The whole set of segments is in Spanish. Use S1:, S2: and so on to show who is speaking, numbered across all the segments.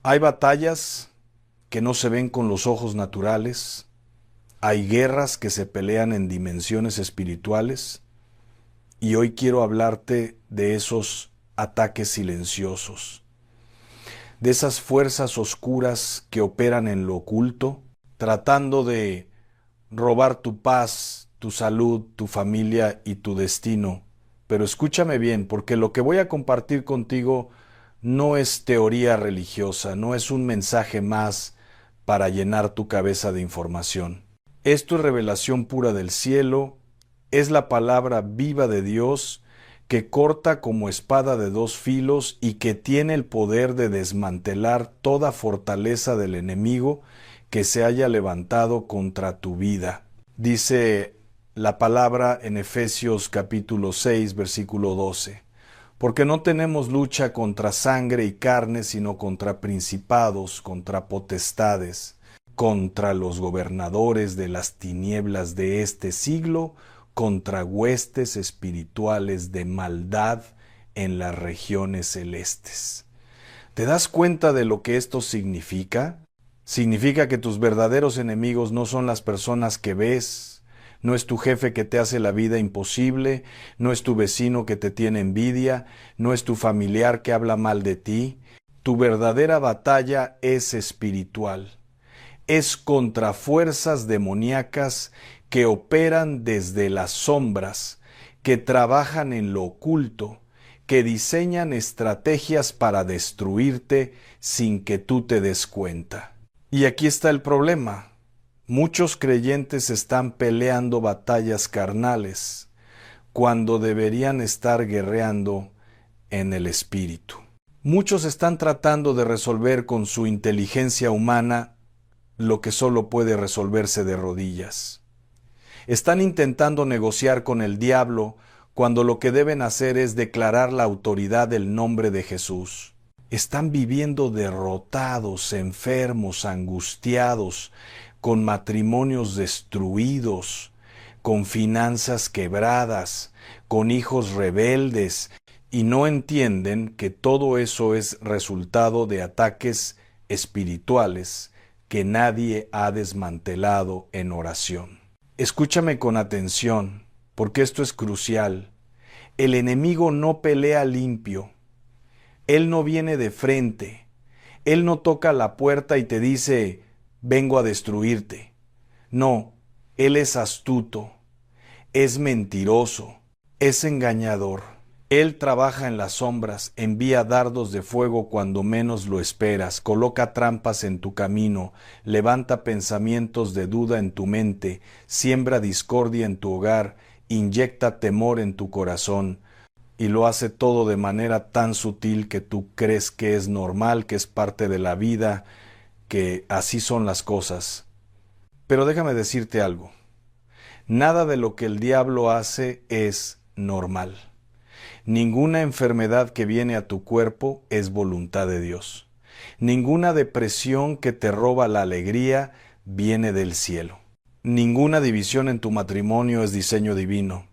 S1: Hay batallas que no se ven con los ojos naturales, hay guerras que se pelean en dimensiones espirituales, y hoy quiero hablarte de esos ataques silenciosos, de esas fuerzas oscuras que operan en lo oculto, tratando de robar tu paz, tu salud, tu familia y tu destino. Pero escúchame bien, porque lo que voy a compartir contigo no es teoría religiosa, no es un mensaje más para llenar tu cabeza de información. Esto es revelación pura del cielo, es la palabra viva de Dios que corta como espada de dos filos y que tiene el poder de desmantelar toda fortaleza del enemigo que se haya levantado contra tu vida. Dice la palabra en Efesios capítulo 6, versículo 12. Porque no tenemos lucha contra sangre y carne, sino contra principados, contra potestades, contra los gobernadores de las tinieblas de este siglo, contra huestes espirituales de maldad en las regiones celestes. ¿Te das cuenta de lo que esto significa? Significa que tus verdaderos enemigos no son las personas que ves, no es tu jefe que te hace la vida imposible, no es tu vecino que te tiene envidia, no es tu familiar que habla mal de ti. Tu verdadera batalla es espiritual. Es contra fuerzas demoníacas que operan desde las sombras, que trabajan en lo oculto, que diseñan estrategias para destruirte sin que tú te des cuenta. Y aquí está el problema. Muchos creyentes están peleando batallas carnales cuando deberían estar guerreando en el espíritu. Muchos están tratando de resolver con su inteligencia humana lo que solo puede resolverse de rodillas. Están intentando negociar con el diablo cuando lo que deben hacer es declarar la autoridad del nombre de Jesús. Están viviendo derrotados, enfermos, angustiados, con matrimonios destruidos, con finanzas quebradas, con hijos rebeldes, y no entienden que todo eso es resultado de ataques espirituales que nadie ha desmantelado en oración. Escúchame con atención, porque esto es crucial. El enemigo no pelea limpio. Él no viene de frente. Él no toca la puerta y te dice, vengo a destruirte. No, él es astuto, es mentiroso, es engañador. Él trabaja en las sombras, envía dardos de fuego cuando menos lo esperas, coloca trampas en tu camino, levanta pensamientos de duda en tu mente, siembra discordia en tu hogar, inyecta temor en tu corazón, y lo hace todo de manera tan sutil que tú crees que es normal, que es parte de la vida, que así son las cosas. Pero déjame decirte algo, nada de lo que el diablo hace es normal. Ninguna enfermedad que viene a tu cuerpo es voluntad de Dios. Ninguna depresión que te roba la alegría viene del cielo. Ninguna división en tu matrimonio es diseño divino.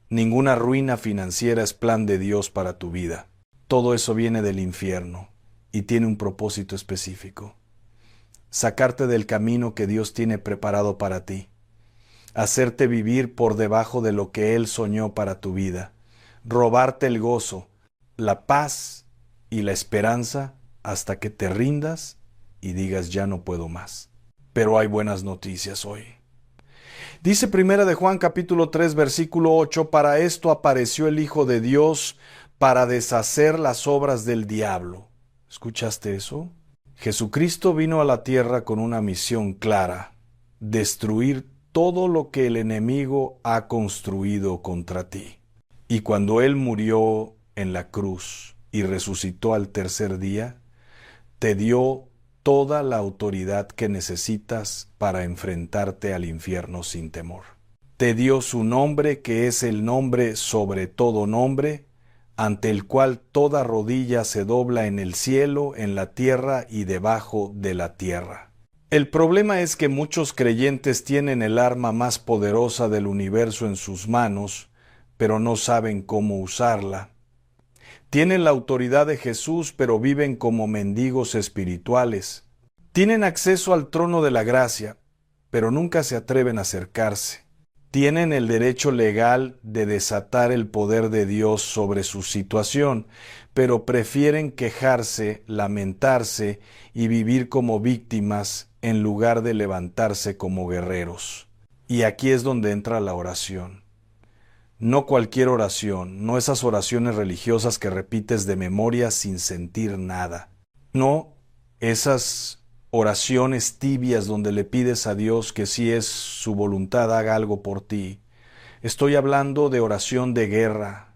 S1: Ninguna ruina financiera es plan de Dios para tu vida. Todo eso viene del infierno y tiene un propósito específico. Sacarte del camino que Dios tiene preparado para ti. Hacerte vivir por debajo de lo que Él soñó para tu vida. Robarte el gozo, la paz y la esperanza hasta que te rindas y digas ya no puedo más. Pero hay buenas noticias hoy. Dice Primera de Juan capítulo 3 versículo 8, para esto apareció el Hijo de Dios para deshacer las obras del diablo. ¿Escuchaste eso? Jesucristo vino a la tierra con una misión clara, destruir todo lo que el enemigo ha construido contra ti. Y cuando Él murió en la cruz y resucitó al tercer día, te dio toda la autoridad que necesitas para enfrentarte al infierno sin temor. Te dio su nombre, que es el nombre sobre todo nombre, ante el cual toda rodilla se dobla en el cielo, en la tierra y debajo de la tierra. El problema es que muchos creyentes tienen el arma más poderosa del universo en sus manos, pero no saben cómo usarla. Tienen la autoridad de Jesús, pero viven como mendigos espirituales. Tienen acceso al trono de la gracia, pero nunca se atreven a acercarse. Tienen el derecho legal de desatar el poder de Dios sobre su situación, pero prefieren quejarse, lamentarse y vivir como víctimas en lugar de levantarse como guerreros. Y aquí es donde entra la oración. No cualquier oración, no esas oraciones religiosas que repites de memoria sin sentir nada. No esas oraciones tibias donde le pides a Dios que si es su voluntad haga algo por ti. Estoy hablando de oración de guerra,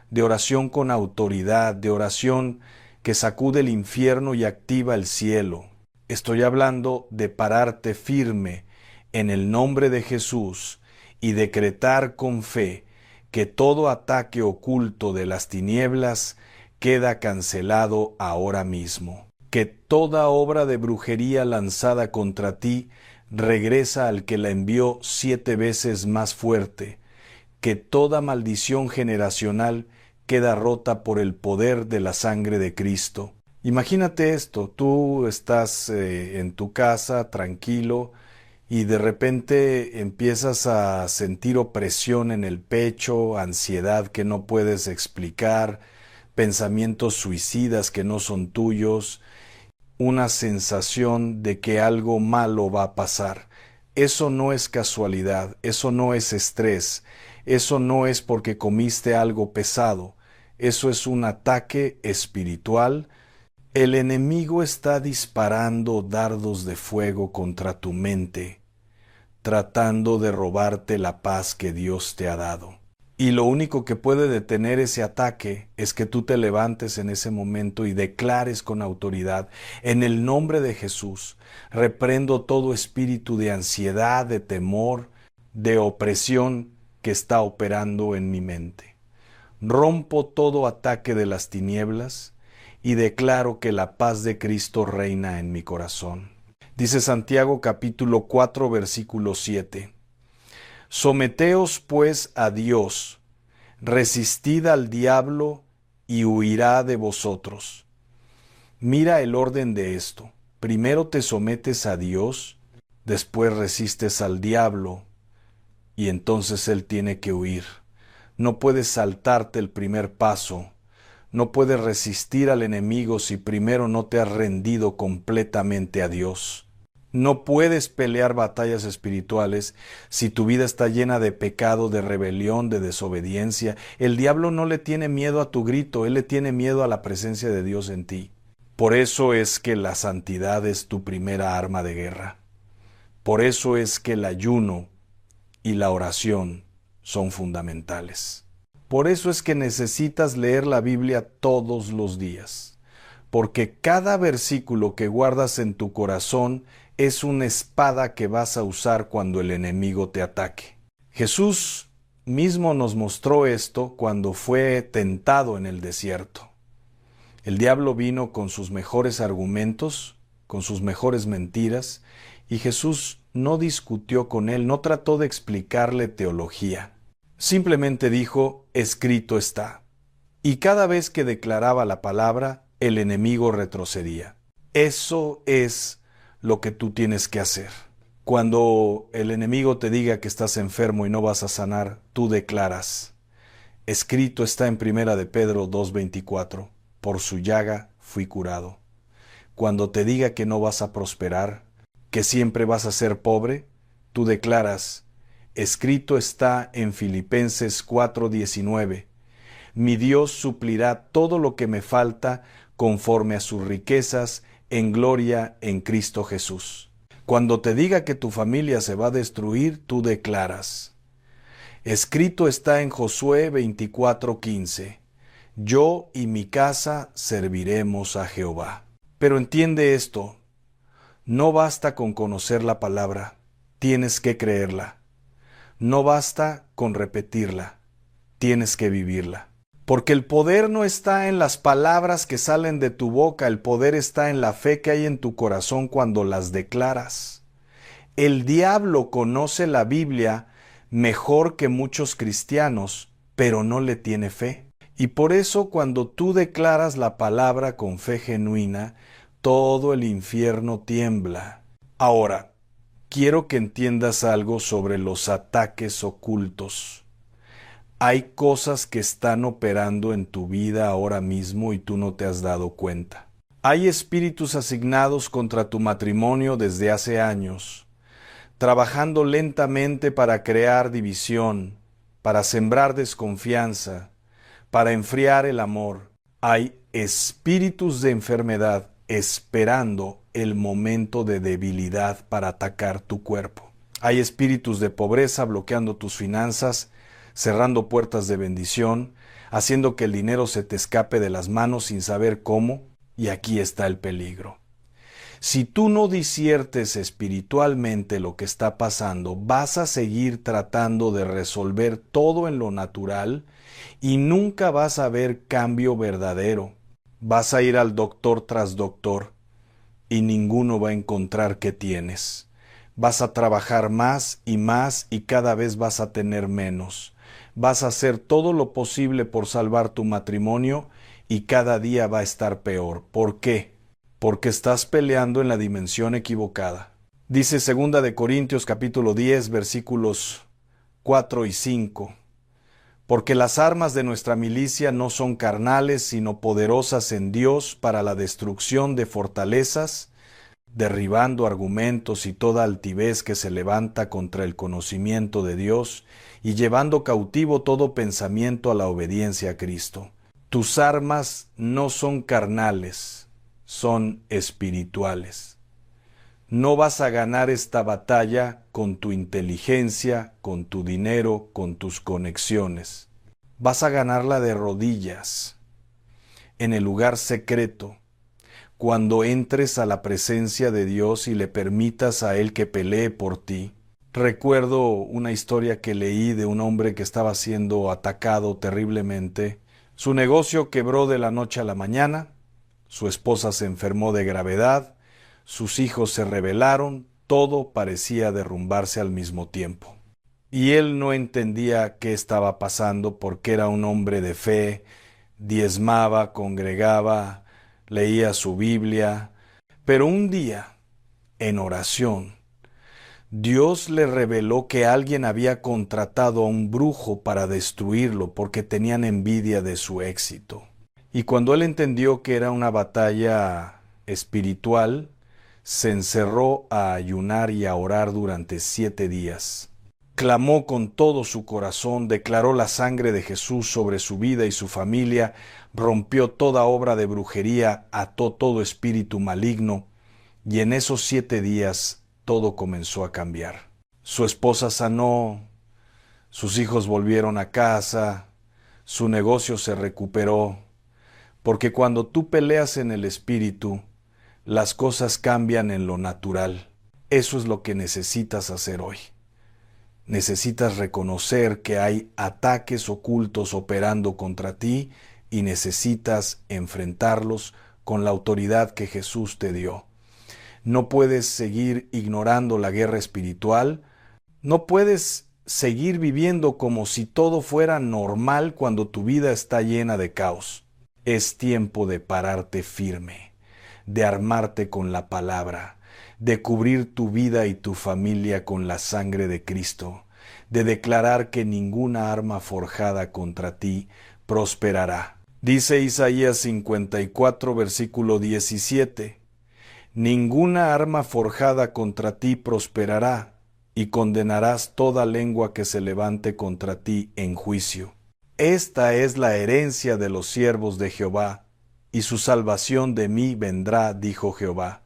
S1: de oración con autoridad, de oración que sacude el infierno y activa el cielo. Estoy hablando de pararte firme en el nombre de Jesús y decretar con fe que todo ataque oculto de las tinieblas queda cancelado ahora mismo. Que toda obra de brujería lanzada contra ti regresa al que la envió 7 veces más fuerte, que toda maldición generacional queda rota por el poder de la sangre de Cristo. Imagínate esto, tú estás en tu casa tranquilo y de repente empiezas a sentir opresión en el pecho, ansiedad que no puedes explicar, pensamientos suicidas que no son tuyos, una sensación de que algo malo va a pasar. Eso no es casualidad, eso no es estrés, eso no es porque comiste algo pesado, eso es un ataque espiritual. El enemigo está disparando dardos de fuego contra tu mente, tratando de robarte la paz que Dios te ha dado. Y lo único que puede detener ese ataque es que tú te levantes en ese momento y declares con autoridad, en el nombre de Jesús, reprendo todo espíritu de ansiedad, de temor, de opresión que está operando en mi mente. Rompo todo ataque de las tinieblas y declaro que la paz de Cristo reina en mi corazón. Dice Santiago capítulo 4 versículo 7. Someteos pues a Dios, resistid al diablo y huirá de vosotros. Mira el orden de esto. Primero te sometes a Dios, después resistes al diablo y entonces él tiene que huir. No puedes saltarte el primer paso. No puedes resistir al enemigo si primero no te has rendido completamente a Dios. No puedes pelear batallas espirituales si tu vida está llena de pecado, de rebelión, de desobediencia. El diablo no le tiene miedo a tu grito, él le tiene miedo a la presencia de Dios en ti. Por eso es que la santidad es tu primera arma de guerra. Por eso es que el ayuno y la oración son fundamentales. Por eso es que necesitas leer la Biblia todos los días, porque cada versículo que guardas en tu corazón es una espada que vas a usar cuando el enemigo te ataque. Jesús mismo nos mostró esto cuando fue tentado en el desierto. El diablo vino con sus mejores argumentos, con sus mejores mentiras, y Jesús no discutió con él, no trató de explicarle teología. Simplemente dijo, escrito está. Y cada vez que declaraba la palabra, el enemigo retrocedía. Eso es lo que tú tienes que hacer. Cuando el enemigo te diga que estás enfermo y no vas a sanar, tú declaras. Escrito está en 1 de Pedro 2:24, por su llaga fui curado. Cuando te diga que no vas a prosperar, que siempre vas a ser pobre, tú declaras, escrito está en Filipenses 4:19, mi Dios suplirá todo lo que me falta conforme a sus riquezas en gloria en Cristo Jesús. Cuando te diga que tu familia se va a destruir, tú declaras. Escrito está en Josué 24:15, yo y mi casa serviremos a Jehová. Pero entiende esto, no basta con conocer la palabra, tienes que creerla. No basta con repetirla, tienes que vivirla. Porque el poder no está en las palabras que salen de tu boca, el poder está en la fe que hay en tu corazón cuando las declaras. El diablo conoce la Biblia mejor que muchos cristianos, pero no le tiene fe. Y por eso cuando tú declaras la palabra con fe genuina, todo el infierno tiembla. Ahora, quiero que entiendas algo sobre los ataques ocultos. Hay cosas que están operando en tu vida ahora mismo y tú no te has dado cuenta. Hay espíritus asignados contra tu matrimonio desde hace años, trabajando lentamente para crear división, para sembrar desconfianza, para enfriar el amor. Hay espíritus de enfermedad esperando el momento de debilidad para atacar tu cuerpo. Hay espíritus de pobreza bloqueando tus finanzas, cerrando puertas de bendición, haciendo que el dinero se te escape de las manos sin saber cómo, y aquí está el peligro. Si tú no disiertes espiritualmente lo que está pasando, vas a seguir tratando de resolver todo en lo natural y nunca vas a ver cambio verdadero. Vas a ir al doctor tras doctor y ninguno va a encontrar qué tienes. Vas a trabajar más y cada vez vas a tener menos. Vas a hacer todo lo posible por salvar tu matrimonio y cada día va a estar peor. ¿Por qué? Porque estás peleando en la dimensión equivocada. Dice 2 de Corintios capítulo 10 versículos 4 y 5. Porque las armas de nuestra milicia no son carnales, sino poderosas en Dios para la destrucción de fortalezas, derribando argumentos y toda altivez que se levanta contra el conocimiento de Dios, y llevando cautivo todo pensamiento a la obediencia a Cristo. Tus armas no son carnales, son espirituales. No vas a ganar esta batalla con tu inteligencia, con tu dinero, con tus conexiones. Vas a ganarla de rodillas, en el lugar secreto, cuando entres a la presencia de Dios y le permitas a Él que pelee por ti. Recuerdo una historia que leí de un hombre que estaba siendo atacado terriblemente. Su negocio quebró de la noche a la mañana, su esposa se enfermó de gravedad, sus hijos se rebelaron, todo parecía derrumbarse al mismo tiempo. Y él no entendía qué estaba pasando porque era un hombre de fe, diezmaba, congregaba, leía su Biblia. Pero un día, en oración, Dios le reveló que alguien había contratado a un brujo para destruirlo porque tenían envidia de su éxito. Y cuando él entendió que era una batalla espiritual, se encerró a ayunar y a orar durante 7 días. Clamó con todo su corazón, declaró la sangre de Jesús sobre su vida y su familia, rompió toda obra de brujería, ató todo espíritu maligno, y en esos 7 días todo comenzó a cambiar. Su esposa sanó, sus hijos volvieron a casa, su negocio se recuperó, porque cuando tú peleas en el espíritu, las cosas cambian en lo natural. Eso es lo que necesitas hacer hoy. Necesitas reconocer que hay ataques ocultos operando contra ti y necesitas enfrentarlos con la autoridad que Jesús te dio. No puedes seguir ignorando la guerra espiritual. No puedes seguir viviendo como si todo fuera normal cuando tu vida está llena de caos. Es tiempo de pararte firme, de armarte con la palabra, de cubrir tu vida y tu familia con la sangre de Cristo, de declarar que ninguna arma forjada contra ti prosperará. Dice Isaías 54, versículo 17, ninguna arma forjada contra ti prosperará, y condenarás toda lengua que se levante contra ti en juicio. Esta es la herencia de los siervos de Jehová, y su salvación de mí vendrá, dijo Jehová.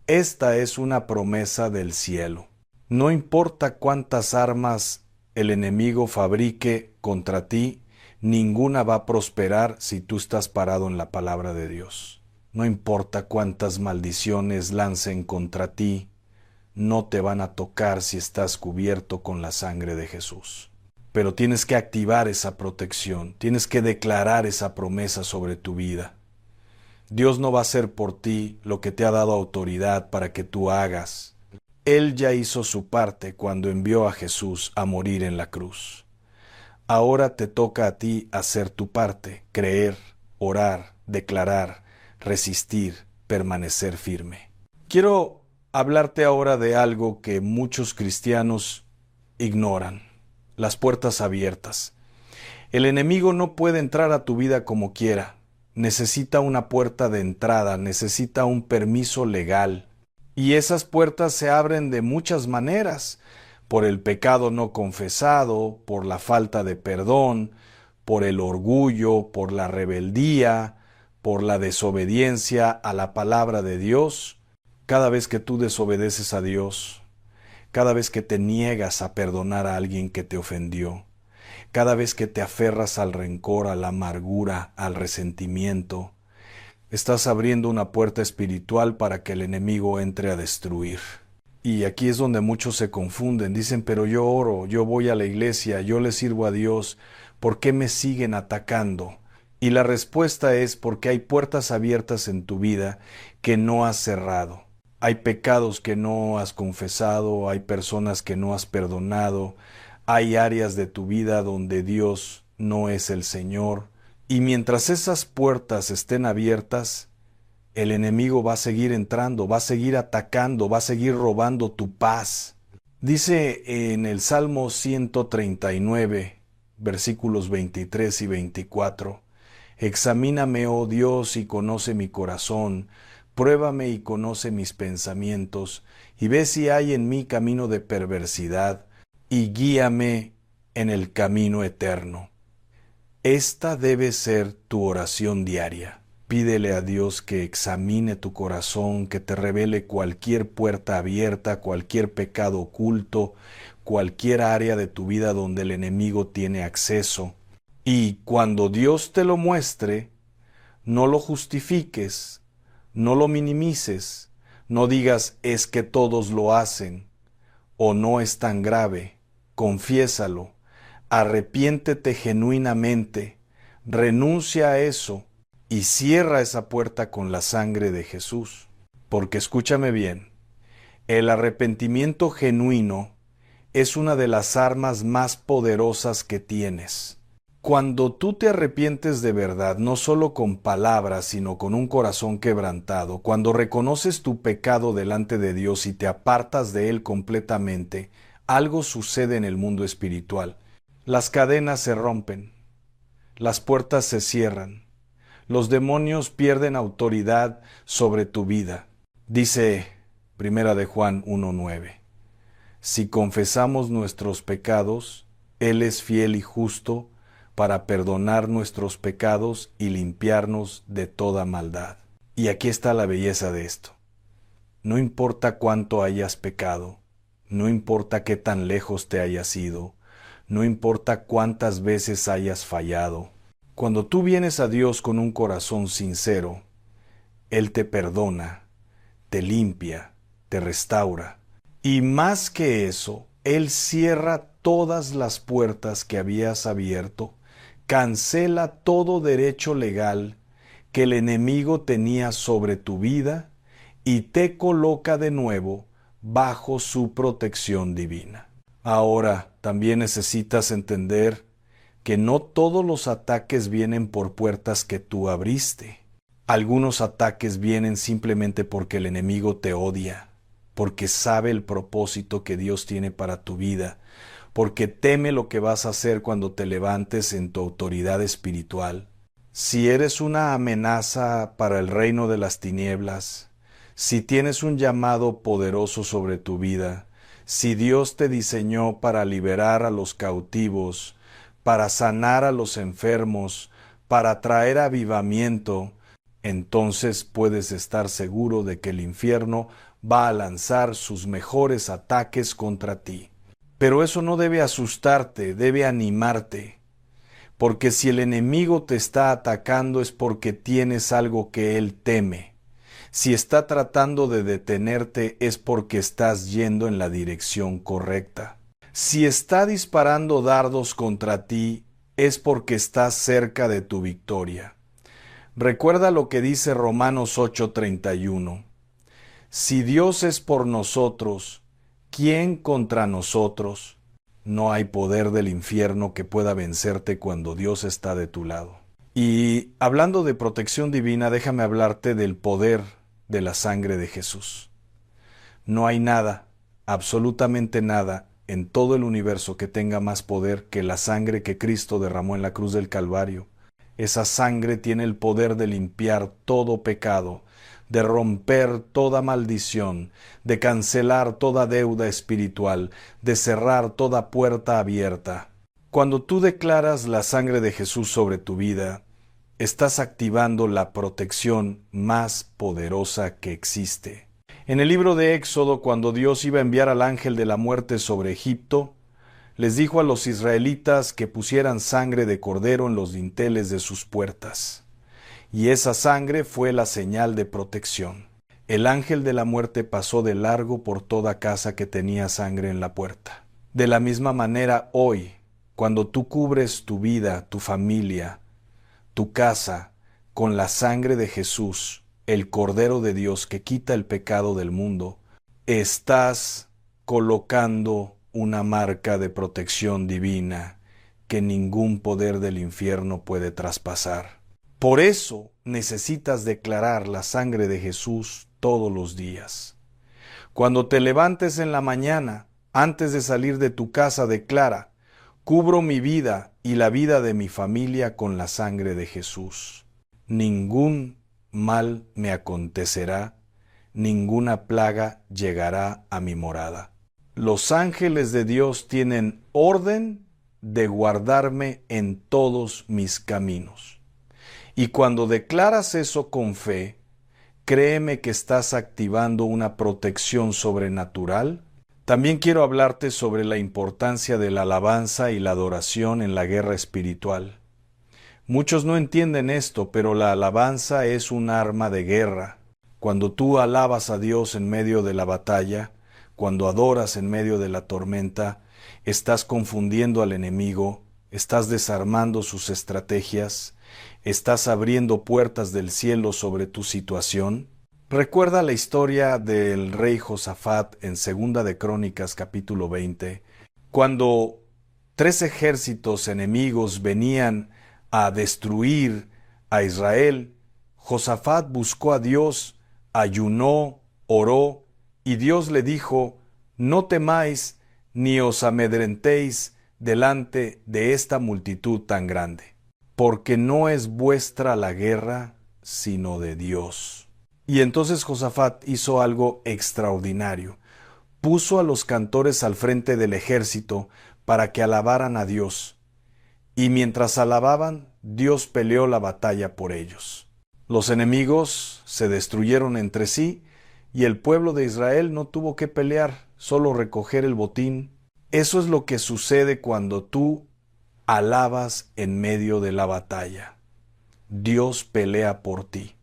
S1: Esta es una promesa del cielo. No importa cuántas armas el enemigo fabrique contra ti, ninguna va a prosperar si tú estás parado en la palabra de Dios. No importa cuántas maldiciones lancen contra ti, no te van a tocar si estás cubierto con la sangre de Jesús. Pero tienes que activar esa protección, tienes que declarar esa promesa sobre tu vida. Dios no va a hacer por ti lo que te ha dado autoridad para que tú hagas. Él ya hizo su parte cuando envió a Jesús a morir en la cruz. Ahora te toca a ti hacer tu parte, creer, orar, declarar, resistir, permanecer firme. Quiero hablarte ahora de algo que muchos cristianos ignoran: las puertas abiertas. El enemigo no puede entrar a tu vida como quiera. Necesita una puerta de entrada, necesita un permiso legal. Y esas puertas se abren de muchas maneras: por el pecado no confesado, por la falta de perdón, por el orgullo, por la rebeldía, por la desobediencia a la palabra de Dios. Cada vez que tú desobedeces a Dios, cada vez que te niegas a perdonar a alguien que te ofendió, cada vez que te aferras al rencor, a la amargura, al resentimiento, estás abriendo una puerta espiritual para que el enemigo entre a destruir. Y aquí es donde muchos se confunden. Dicen: pero yo oro, yo voy a la iglesia, yo le sirvo a Dios, ¿por qué me siguen atacando? Y la respuesta es: porque hay puertas abiertas en tu vida que no has cerrado. Hay pecados que no has confesado, hay personas que no has perdonado, hay áreas de tu vida donde Dios no es el Señor. Y mientras esas puertas estén abiertas, el enemigo va a seguir entrando, va a seguir atacando, va a seguir robando tu paz. Dice en el Salmo 139, versículos 23 y 24, «Examíname, oh Dios, y conoce mi corazón, pruébame y conoce mis pensamientos, y ve si hay en mí camino de perversidad, y guíame en el camino eterno». Esta debe ser tu oración diaria. Pídele a Dios que examine tu corazón, que te revele cualquier puerta abierta, cualquier pecado oculto, cualquier área de tu vida donde el enemigo tiene acceso. Y cuando Dios te lo muestre, no lo justifiques, no lo minimices, no digas «es que todos lo hacen» o «no es tan grave». Confiésalo, arrepiéntete genuinamente, renuncia a eso y cierra esa puerta con la sangre de Jesús. Porque escúchame bien, el arrepentimiento genuino es una de las armas más poderosas que tienes. Cuando tú te arrepientes de verdad, no solo con palabras, sino con un corazón quebrantado, cuando reconoces tu pecado delante de Dios y te apartas de él completamente, algo sucede en el mundo espiritual. Las cadenas se rompen, las puertas se cierran, los demonios pierden autoridad sobre tu vida. Dice 1 de Juan 1:9, «Si confesamos nuestros pecados, Él es fiel y justo para perdonar nuestros pecados y limpiarnos de toda maldad». Y aquí está la belleza de esto. No importa cuánto hayas pecado, no importa qué tan lejos te hayas ido, no importa cuántas veces hayas fallado. Cuando tú vienes a Dios con un corazón sincero, Él te perdona, te limpia, te restaura. Y más que eso, Él cierra todas las puertas que habías abierto, cancela todo derecho legal que el enemigo tenía sobre tu vida y te coloca de nuevo bajo su protección divina. Ahora, también necesitas entender que no todos los ataques vienen por puertas que tú abriste. Algunos ataques vienen simplemente porque el enemigo te odia, porque sabe el propósito que Dios tiene para tu vida, porque teme lo que vas a hacer cuando te levantes en tu autoridad espiritual. Si eres una amenaza para el reino de las tinieblas, si tienes un llamado poderoso sobre tu vida, si Dios te diseñó para liberar a los cautivos, para sanar a los enfermos, para traer avivamiento, entonces puedes estar seguro de que el infierno va a lanzar sus mejores ataques contra ti. Pero eso no debe asustarte, debe animarte, porque si el enemigo te está atacando es porque tienes algo que él teme. Si está tratando de detenerte es porque estás yendo en la dirección correcta. Si está disparando dardos contra ti es porque estás cerca de tu victoria. Recuerda lo que dice Romanos 8:31. Si Dios es por nosotros, ¿quién contra nosotros? No hay poder del infierno que pueda vencerte cuando Dios está de tu lado. Y hablando de protección divina, déjame hablarte del poder de la sangre de Jesús. No hay nada, absolutamente nada, en todo el universo que tenga más poder que la sangre que Cristo derramó en la cruz del Calvario. Esa sangre tiene el poder de limpiar todo pecado, de romper toda maldición, de cancelar toda deuda espiritual, de cerrar toda puerta abierta. Cuando tú declaras la sangre de Jesús sobre tu vida, estás activando la protección más poderosa que existe. En el libro de Éxodo, cuando Dios iba a enviar al ángel de la muerte sobre Egipto, les dijo a los israelitas que pusieran sangre de cordero en los dinteles de sus puertas. Y esa sangre fue la señal de protección. El ángel de la muerte pasó de largo por toda casa que tenía sangre en la puerta. De la misma manera hoy, cuando tú cubres tu vida, tu familia, tu casa, con la sangre de Jesús, el Cordero de Dios que quita el pecado del mundo, estás colocando una marca de protección divina que ningún poder del infierno puede traspasar. Por eso necesitas declarar la sangre de Jesús todos los días. Cuando te levantes en la mañana, antes de salir de tu casa, declara: cubro mi vida y la vida de mi familia con la sangre de Jesús. Ningún mal me acontecerá, ninguna plaga llegará a mi morada. Los ángeles de Dios tienen orden de guardarme en todos mis caminos. Y cuando declaras eso con fe, créeme que estás activando una protección sobrenatural. También quiero hablarte sobre la importancia de la alabanza y la adoración en la guerra espiritual. Muchos no entienden esto, pero la alabanza es un arma de guerra. Cuando tú alabas a Dios en medio de la batalla, cuando adoras en medio de la tormenta, estás confundiendo al enemigo, estás desarmando sus estrategias, estás abriendo puertas del cielo sobre tu situación. Recuerda la historia del rey Josafat en 2 de Crónicas capítulo 20, cuando 3 ejércitos enemigos venían a destruir a Israel. Josafat buscó a Dios, ayunó, oró, y Dios le dijo: no temáis ni os amedrentéis delante de esta multitud tan grande, porque no es vuestra la guerra, sino de Dios. Y entonces Josafat hizo algo extraordinario. Puso a los cantores al frente del ejército para que alabaran a Dios. Y mientras alababan, Dios peleó la batalla por ellos. Los enemigos se destruyeron entre sí y el pueblo de Israel no tuvo que pelear, solo recoger el botín. Eso es lo que sucede cuando tú alabas en medio de la batalla. Dios pelea por ti.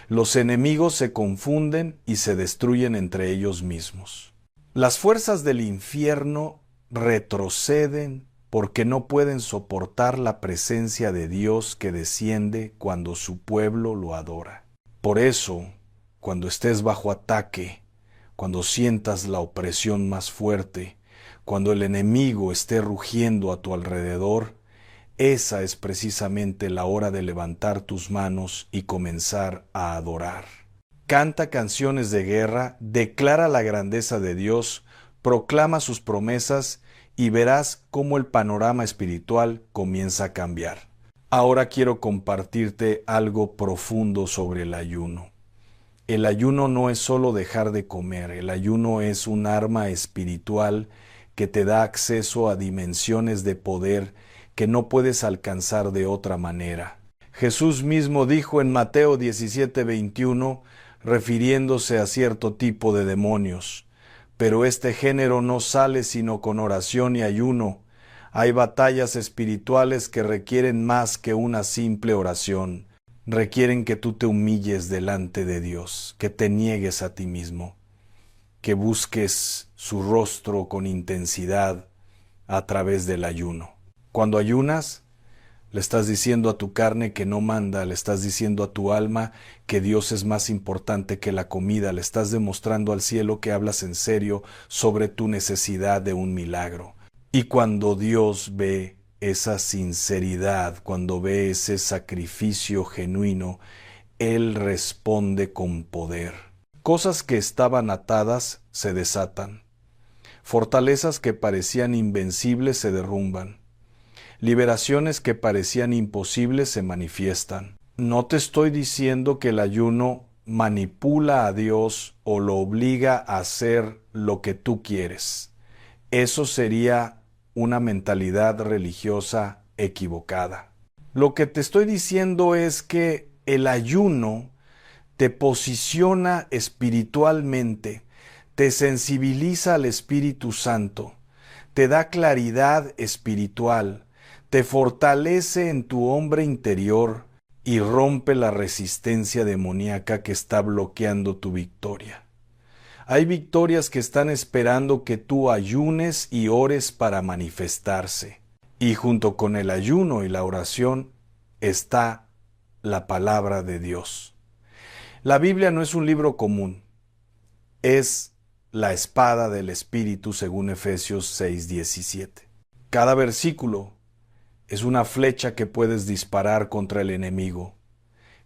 S1: Los enemigos se confunden y se destruyen entre ellos mismos. Las fuerzas del infierno retroceden porque no pueden soportar la presencia de Dios que desciende cuando su pueblo lo adora. Por eso, cuando estés bajo ataque, cuando sientas la opresión más fuerte, cuando el enemigo esté rugiendo a tu alrededor, esa es precisamente la hora de levantar tus manos y comenzar a adorar. Canta canciones de guerra, declara la grandeza de Dios, proclama sus promesas y verás cómo el panorama espiritual comienza a cambiar. Ahora quiero compartirte algo profundo sobre el ayuno. El ayuno no es solo dejar de comer, el ayuno es un arma espiritual que te da acceso a dimensiones de poder que no puedes alcanzar de otra manera. Jesús mismo dijo en Mateo 17:21, refiriéndose a cierto tipo de demonios: pero este género no sale sino con oración y ayuno. Hay batallas espirituales que requieren más que una simple oración. Requieren que tú te humilles delante de Dios, que te niegues a ti mismo, que busques su rostro con intensidad a través del ayuno. Cuando ayunas, le estás diciendo a tu carne que no manda, le estás diciendo a tu alma que Dios es más importante que la comida, le estás demostrando al cielo que hablas en serio sobre tu necesidad de un milagro. Y cuando Dios ve esa sinceridad, cuando ve ese sacrificio genuino, Él responde con poder. Cosas que estaban atadas se desatan. Fortalezas que parecían invencibles se derrumban. Liberaciones que parecían imposibles se manifiestan. No te estoy diciendo que el ayuno manipula a Dios o lo obliga a hacer lo que tú quieres. Eso sería una mentalidad religiosa equivocada. Lo que te estoy diciendo es que el ayuno te posiciona espiritualmente, te sensibiliza al Espíritu Santo, te da claridad espiritual, te fortalece en tu hombre interior y rompe la resistencia demoníaca que está bloqueando tu victoria. Hay victorias que están esperando que tú ayunes y ores para manifestarse. Y junto con el ayuno y la oración está la palabra de Dios. La Biblia no es un libro común, es la espada del Espíritu según Efesios 6:17. Cada versículo es una flecha que puedes disparar contra el enemigo.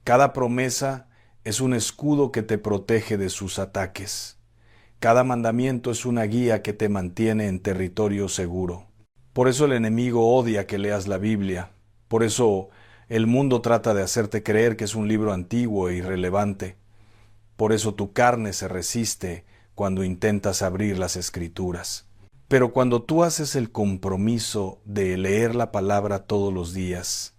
S1: Cada promesa es un escudo que te protege de sus ataques. Cada mandamiento es una guía que te mantiene en territorio seguro. Por eso el enemigo odia que leas la Biblia. Por eso el mundo trata de hacerte creer que es un libro antiguo e irrelevante. Por eso tu carne se resiste cuando intentas abrir las Escrituras. Pero cuando tú haces el compromiso de leer la palabra todos los días,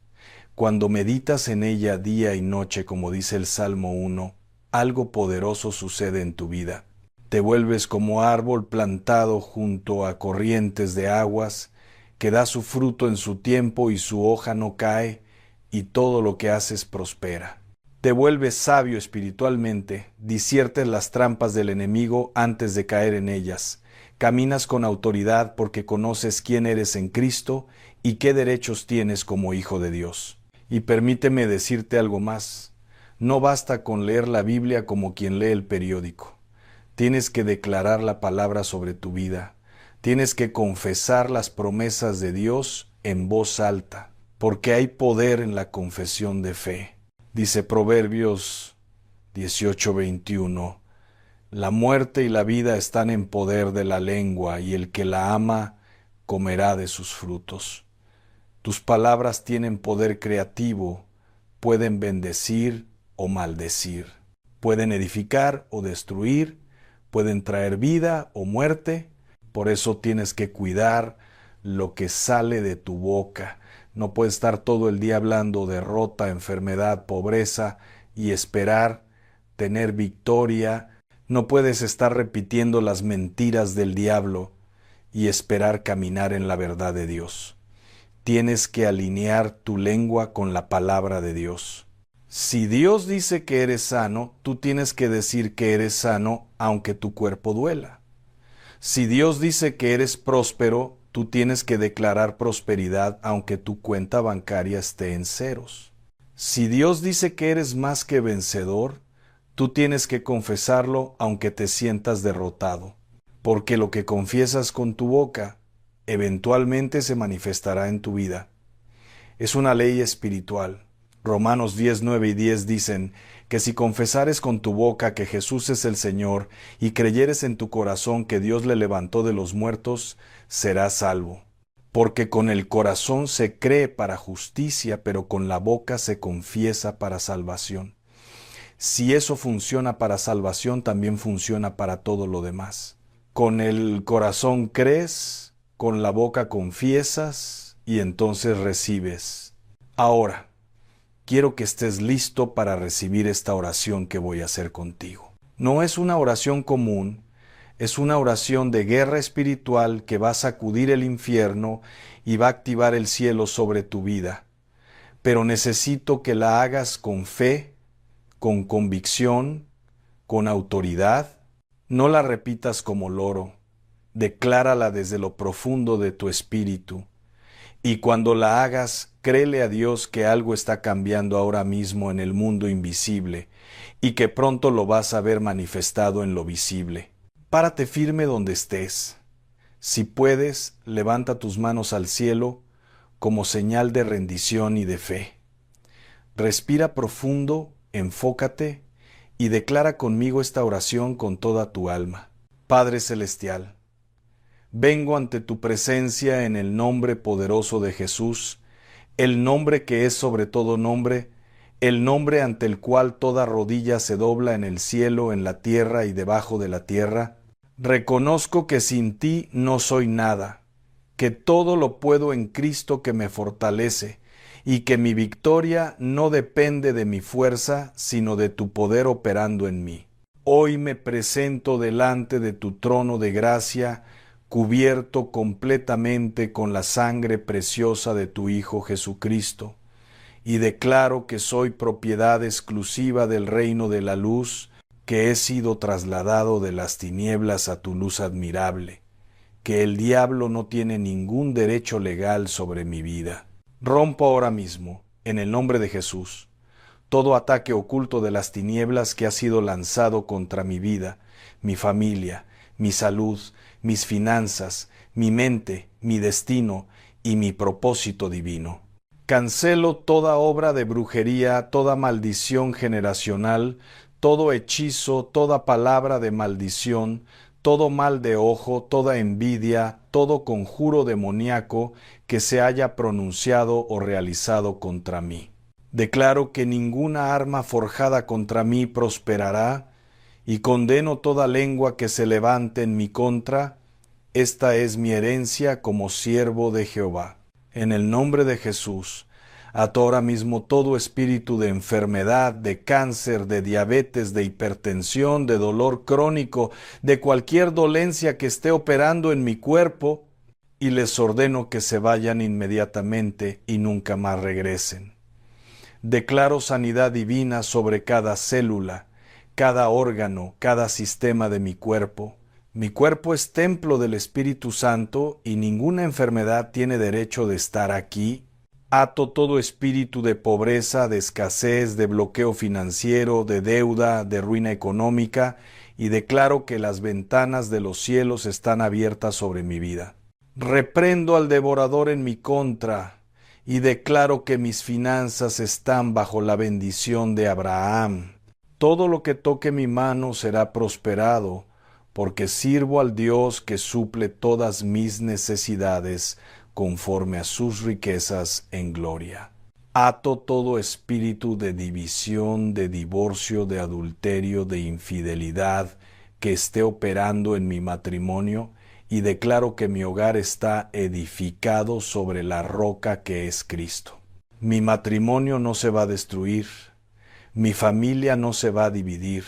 S1: cuando meditas en ella día y noche, como dice el Salmo 1, algo poderoso sucede en tu vida. Te vuelves como árbol plantado junto a corrientes de aguas, que da su fruto en su tiempo y su hoja no cae, y todo lo que haces prospera. Te vuelves sabio espiritualmente, disiertes las trampas del enemigo antes de caer en ellas. Caminas con autoridad porque conoces quién eres en Cristo y qué derechos tienes como hijo de Dios. Y permíteme decirte algo más. No basta con leer la Biblia como quien lee el periódico. Tienes que declarar la palabra sobre tu vida. Tienes que confesar las promesas de Dios en voz alta, porque hay poder en la confesión de fe. Dice Proverbios 18:21, la muerte y la vida están en poder de la lengua, y el que la ama comerá de sus frutos. Tus palabras tienen poder creativo, pueden bendecir o maldecir, pueden edificar o destruir, pueden traer vida o muerte. Por eso tienes que cuidar lo que sale de tu boca. No puedes estar todo el día hablando de derrota, enfermedad, pobreza y esperar tener victoria. No puedes estar repitiendo las mentiras del diablo y esperar caminar en la verdad de Dios. Tienes que alinear tu lengua con la palabra de Dios. Si Dios dice que eres sano, tú tienes que decir que eres sano aunque tu cuerpo duela. Si Dios dice que eres próspero, tú tienes que declarar prosperidad aunque tu cuenta bancaria esté en ceros. Si Dios dice que eres más que vencedor, tú tienes que confesarlo aunque te sientas derrotado, porque lo que confiesas con tu boca eventualmente se manifestará en tu vida. Es una ley espiritual. Romanos 10, 9 y 10 dicen que si confesares con tu boca que Jesús es el Señor y creyeres en tu corazón que Dios le levantó de los muertos, serás salvo. Porque con el corazón se cree para justicia, pero con la boca se confiesa para salvación. Si eso funciona para salvación, también funciona para todo lo demás. Con el corazón crees, con la boca confiesas y entonces recibes. Ahora, quiero que estés listo para recibir esta oración que voy a hacer contigo. No es una oración común, es una oración de guerra espiritual que va a sacudir el infierno y va a activar el cielo sobre tu vida. Pero necesito que la hagas con fe, con convicción, con autoridad. No la repitas como loro, declárala desde lo profundo de tu espíritu. Y cuando la hagas, créele a Dios que algo está cambiando ahora mismo en el mundo invisible y que pronto lo vas a ver manifestado en lo visible. Párate firme donde estés. Si puedes, levanta tus manos al cielo como señal de rendición y de fe. Respira profundo, enfócate y declara conmigo esta oración con toda tu alma. Padre Celestial, vengo ante tu presencia en el nombre poderoso de Jesús, el nombre que es sobre todo nombre, el nombre ante el cual toda rodilla se dobla en el cielo, en la tierra y debajo de la tierra. Reconozco que sin ti no soy nada, que todo lo puedo en Cristo que me fortalece, y que mi victoria no depende de mi fuerza, sino de tu poder operando en mí. Hoy me presento delante de tu trono de gracia, cubierto completamente con la sangre preciosa de tu Hijo Jesucristo, y declaro que soy propiedad exclusiva del reino de la luz, que he sido trasladado de las tinieblas a tu luz admirable, que el diablo no tiene ningún derecho legal sobre mi vida. Rompo ahora mismo, en el nombre de Jesús, todo ataque oculto de las tinieblas que ha sido lanzado contra mi vida, mi familia, mi salud, mis finanzas, mi mente, mi destino y mi propósito divino. Cancelo toda obra de brujería, toda maldición generacional, todo hechizo, toda palabra de maldición, todo mal de ojo, toda envidia, todo conjuro demoníaco que se haya pronunciado o realizado contra mí. Declaro que ninguna arma forjada contra mí prosperará, y condeno toda lengua que se levante en mi contra. Esta es mi herencia como siervo de Jehová. En el nombre de Jesús, ato ahora mismo todo espíritu de enfermedad, de cáncer, de diabetes, de hipertensión, de dolor crónico, de cualquier dolencia que esté operando en mi cuerpo, y les ordeno que se vayan inmediatamente y nunca más regresen. Declaro sanidad divina sobre cada célula, cada órgano, cada sistema de mi cuerpo. Mi cuerpo es templo del Espíritu Santo y ninguna enfermedad tiene derecho de estar aquí. Ato todo espíritu de pobreza, de escasez, de bloqueo financiero, de deuda, de ruina económica, y declaro que las ventanas de los cielos están abiertas sobre mi vida. Reprendo al devorador en mi contra, y declaro que mis finanzas están bajo la bendición de Abraham. Todo lo que toque mi mano será prosperado, porque sirvo al Dios que suple todas mis necesidades, conforme a sus riquezas en gloria. Ato todo espíritu de división, de divorcio, de adulterio, de infidelidad que esté operando en mi matrimonio, y declaro que mi hogar está edificado sobre la roca que es Cristo. Mi matrimonio no se va a destruir, mi familia no se va a dividir,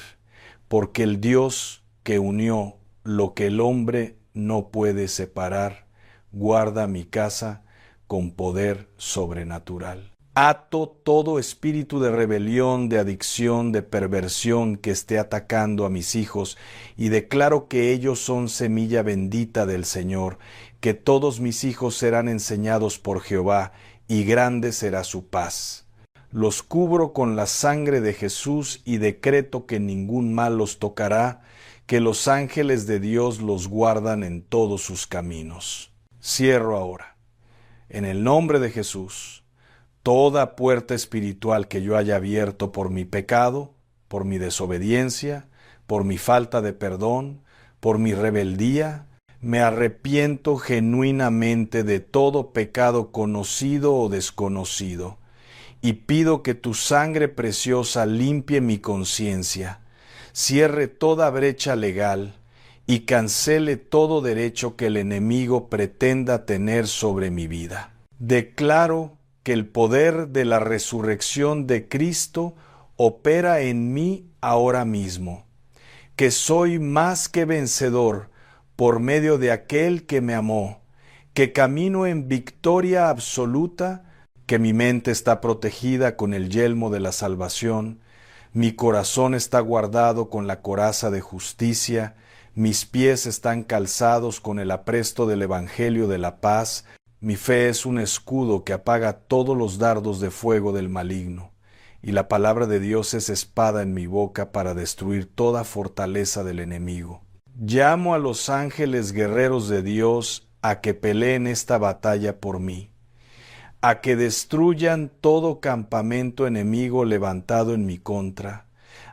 S1: porque el Dios que unió lo que el hombre no puede separar, guarda mi casa con poder sobrenatural. Ato todo espíritu de rebelión, de adicción, de perversión que esté atacando a mis hijos, y declaro que ellos son semilla bendita del Señor, que todos mis hijos serán enseñados por Jehová, y grande será su paz. Los cubro con la sangre de Jesús y decreto que ningún mal los tocará, que los ángeles de Dios los guardan en todos sus caminos. Cierro ahora, en el nombre de Jesús, toda puerta espiritual que yo haya abierto por mi pecado, por mi desobediencia, por mi falta de perdón, por mi rebeldía. Me arrepiento genuinamente de todo pecado conocido o desconocido, y pido que tu sangre preciosa limpie mi conciencia, cierre toda brecha legal y cancele todo derecho que el enemigo pretenda tener sobre mi vida. Declaro que el poder de la resurrección de Cristo opera en mí ahora mismo, que soy más que vencedor por medio de aquel que me amó, que camino en victoria absoluta, que mi mente está protegida con el yelmo de la salvación, mi corazón está guardado con la coraza de justicia, mis pies están calzados con el apresto del Evangelio de la paz, mi fe es un escudo que apaga todos los dardos de fuego del maligno, y la palabra de Dios es espada en mi boca para destruir toda fortaleza del enemigo. Llamo a los ángeles guerreros de Dios a que peleen esta batalla por mí, a que destruyan todo campamento enemigo levantado en mi contra,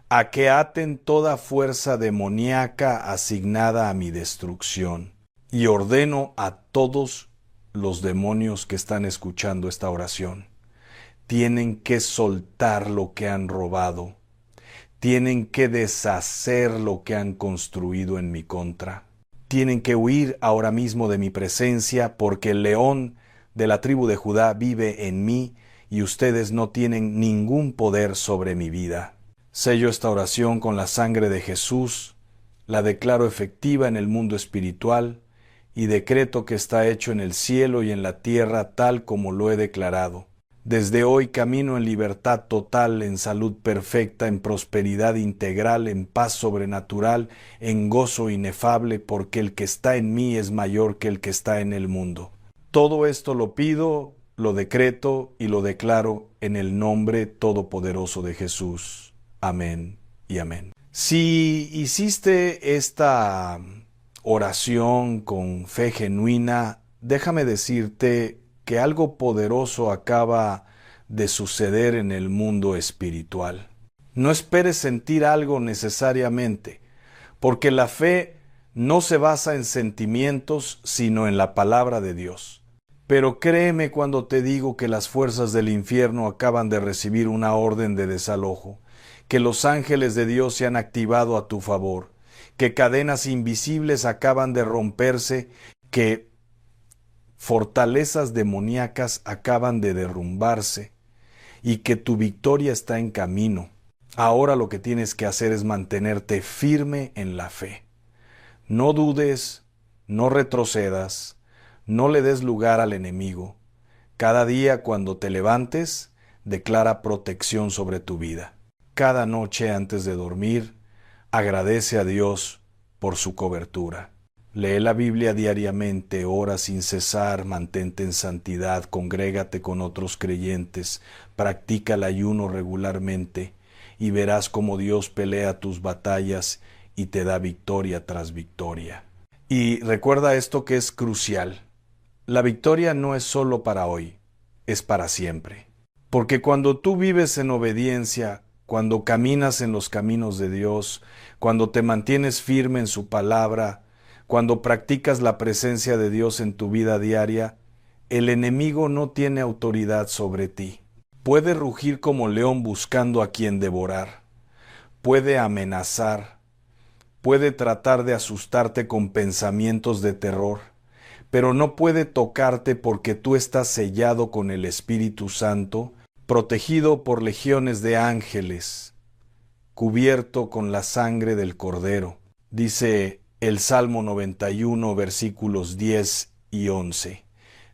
S1: a que aten toda fuerza demoníaca asignada a mi destrucción. Y ordeno a todos los demonios que están escuchando esta oración: tienen que soltar lo que han robado, tienen que deshacer lo que han construido en mi contra, tienen que huir ahora mismo de mi presencia, porque el león de la tribu de Judá vive en mí y ustedes no tienen ningún poder sobre mi vida. Sello esta oración con la sangre de Jesús, la declaro efectiva en el mundo espiritual y decreto que está hecho en el cielo y en la tierra tal como lo he declarado. Desde hoy camino en libertad total, en salud perfecta, en prosperidad integral, en paz sobrenatural, en gozo inefable, porque el que está en mí es mayor que el que está en el mundo. Todo esto lo pido, lo decreto y lo declaro en el nombre todopoderoso de Jesús. Amén y amén. Si hiciste esta oración con fe genuina, déjame decirte que algo poderoso acaba de suceder en el mundo espiritual. No esperes sentir algo necesariamente, porque la fe no se basa en sentimientos, sino en la palabra de Dios. Pero créeme cuando te digo que las fuerzas del infierno acaban de recibir una orden de desalojo, que los ángeles de Dios se han activado a tu favor, que cadenas invisibles acaban de romperse, que fortalezas demoníacas acaban de derrumbarse y que tu victoria está en camino. Ahora lo que tienes que hacer es mantenerte firme en la fe. No dudes, no retrocedas, no le des lugar al enemigo. Cada día cuando te levantes, declara protección sobre tu vida. Cada noche antes de dormir, agradece a Dios por su cobertura. Lee la Biblia diariamente, ora sin cesar, mantente en santidad, congrégate con otros creyentes, practica el ayuno regularmente y verás cómo Dios pelea tus batallas y te da victoria tras victoria. Y recuerda esto que es crucial: la victoria no es solo para hoy, es para siempre. Porque cuando tú vives en obediencia, cuando caminas en los caminos de Dios, cuando te mantienes firme en su palabra, cuando practicas la presencia de Dios en tu vida diaria, el enemigo no tiene autoridad sobre ti. Puede rugir como león buscando a quien devorar, puede amenazar, puede tratar de asustarte con pensamientos de terror, pero no puede tocarte porque tú estás sellado con el Espíritu Santo, protegido por legiones de ángeles, cubierto con la sangre del Cordero. Dice el Salmo 91, versículos 10 y 11.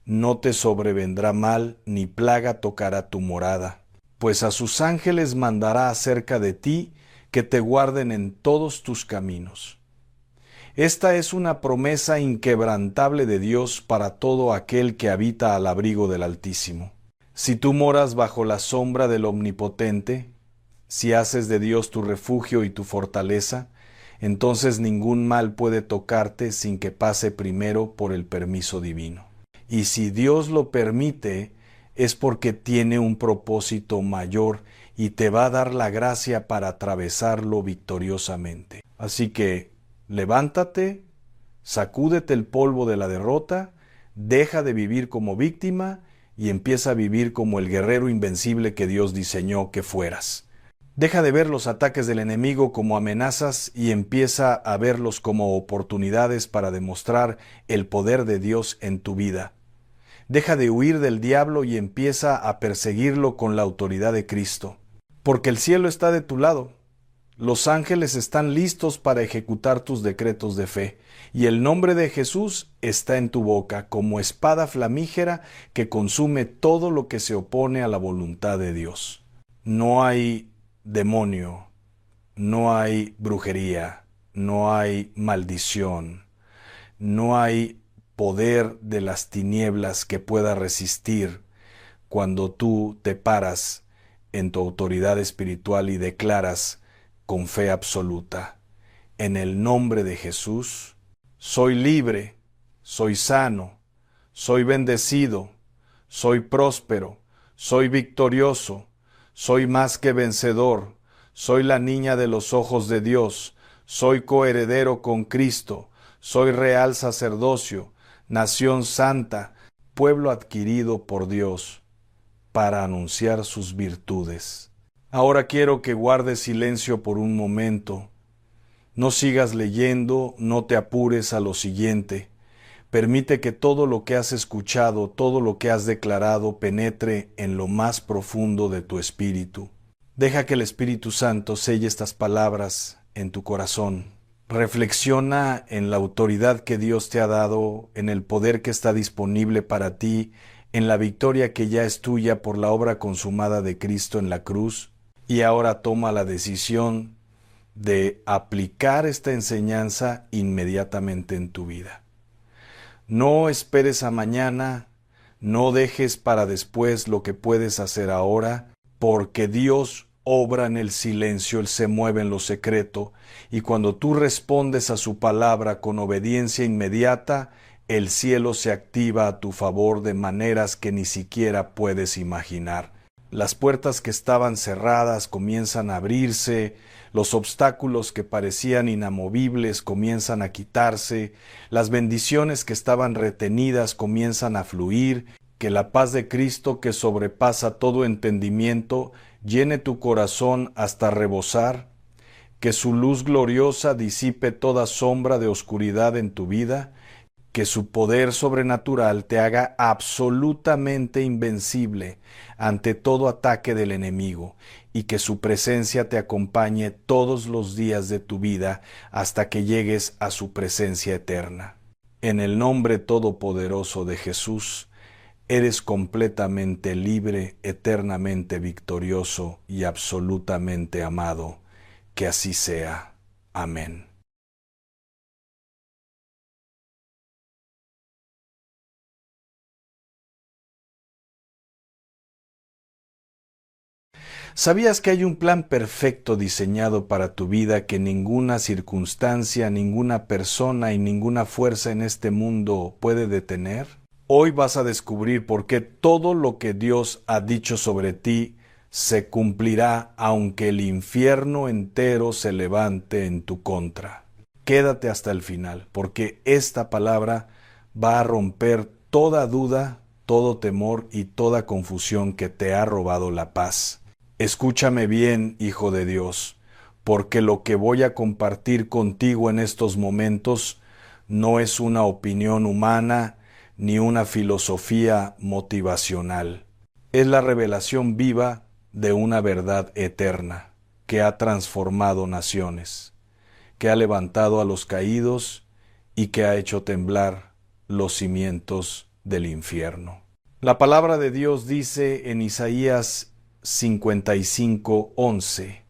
S1: No te sobrevendrá mal, ni plaga tocará tu morada, pues a sus ángeles mandará acerca de ti, que te guarden en todos tus caminos. Esta es una promesa inquebrantable de Dios para todo aquel que habita al abrigo del Altísimo. Si tú moras bajo la sombra del Omnipotente, si haces de Dios tu refugio y tu fortaleza, entonces ningún mal puede tocarte sin que pase primero por el permiso divino. Y si Dios lo permite, es porque tiene un propósito mayor y te va a dar la gracia para atravesarlo victoriosamente. Así que levántate, sacúdete el polvo de la derrota, deja de vivir como víctima y empieza a vivir como el guerrero invencible que Dios diseñó que fueras. Deja de ver los ataques del enemigo como amenazas y empieza a verlos como oportunidades para demostrar el poder de Dios en tu vida. Deja de huir del diablo y empieza a perseguirlo con la autoridad de Cristo. Porque el cielo está de tu lado. Los ángeles están listos para ejecutar tus decretos de fe, y el nombre de Jesús está en tu boca como espada flamígera que consume todo lo que se opone a la voluntad de Dios. No hay demonio, no hay brujería, no hay maldición, no hay poder de las tinieblas que pueda resistir cuando tú te paras en tu autoridad espiritual y declaras con fe absoluta: en el nombre de Jesús. Soy libre, soy sano, soy bendecido, soy próspero, soy victorioso, soy más que vencedor, soy la niña de los ojos de Dios, soy coheredero con Cristo, soy real sacerdocio, nación santa, pueblo adquirido por Dios, para anunciar sus virtudes. Ahora quiero que guardes silencio por un momento. No sigas leyendo, no te apures a lo siguiente. Permite que todo lo que has escuchado, todo lo que has declarado, penetre en lo más profundo de tu espíritu. Deja que el Espíritu Santo selle estas palabras en tu corazón. Reflexiona en la autoridad que Dios te ha dado, en el poder que está disponible para ti, en la victoria que ya es tuya por la obra consumada de Cristo en la cruz, y ahora toma la decisión de aplicar esta enseñanza inmediatamente en tu vida. No esperes a mañana, no dejes para después lo que puedes hacer ahora, porque Dios obra en el silencio, Él se mueve en lo secreto, y cuando tú respondes a su palabra con obediencia inmediata, el cielo se activa a tu favor de maneras que ni siquiera puedes imaginar. Las puertas que estaban cerradas comienzan a abrirse, los obstáculos que parecían inamovibles comienzan a quitarse, las bendiciones que estaban retenidas comienzan a fluir, que la paz de Cristo que sobrepasa todo entendimiento llene tu corazón hasta rebosar, que su luz gloriosa disipe toda sombra de oscuridad en tu vida, que su poder sobrenatural te haga absolutamente invencible ante todo ataque del enemigo y que su presencia te acompañe todos los días de tu vida hasta que llegues a su presencia eterna. En el nombre todopoderoso de Jesús, eres completamente libre, eternamente victorioso y absolutamente amado. Que así sea. Amén. ¿Sabías que hay un plan perfecto diseñado para tu vida que ninguna circunstancia, ninguna persona y ninguna fuerza en este mundo puede detener? Hoy vas a descubrir por qué todo lo que Dios ha dicho sobre ti se cumplirá aunque el infierno entero se levante en tu contra. Quédate hasta el final, porque esta palabra va a romper toda duda, todo temor y toda confusión que te ha robado la paz. Escúchame bien, hijo de Dios, porque lo que voy a compartir contigo en estos momentos no es una opinión humana ni una filosofía motivacional. Es la revelación viva de una verdad eterna que ha transformado naciones, que ha levantado a los caídos y que ha hecho temblar los cimientos del infierno. La palabra de Dios dice en Isaías 55:11: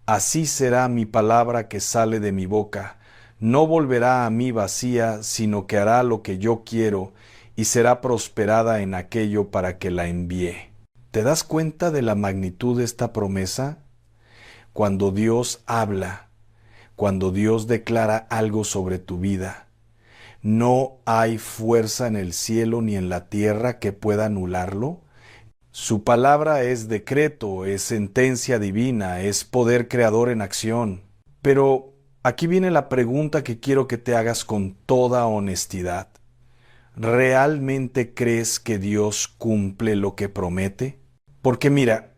S1: Así será mi palabra que sale de mi boca, no volverá a mí vacía, sino que hará lo que yo quiero y será prosperada en aquello para que la envíe. ¿Te das cuenta de la magnitud de esta promesa? Cuando Dios habla, cuando Dios declara algo sobre tu vida, no hay fuerza en el cielo ni en la tierra que pueda anularlo. Su palabra es decreto, es sentencia divina, es poder creador en acción. Pero aquí viene la pregunta que quiero que te hagas con toda honestidad. ¿Realmente crees que Dios cumple lo que promete? Porque mira,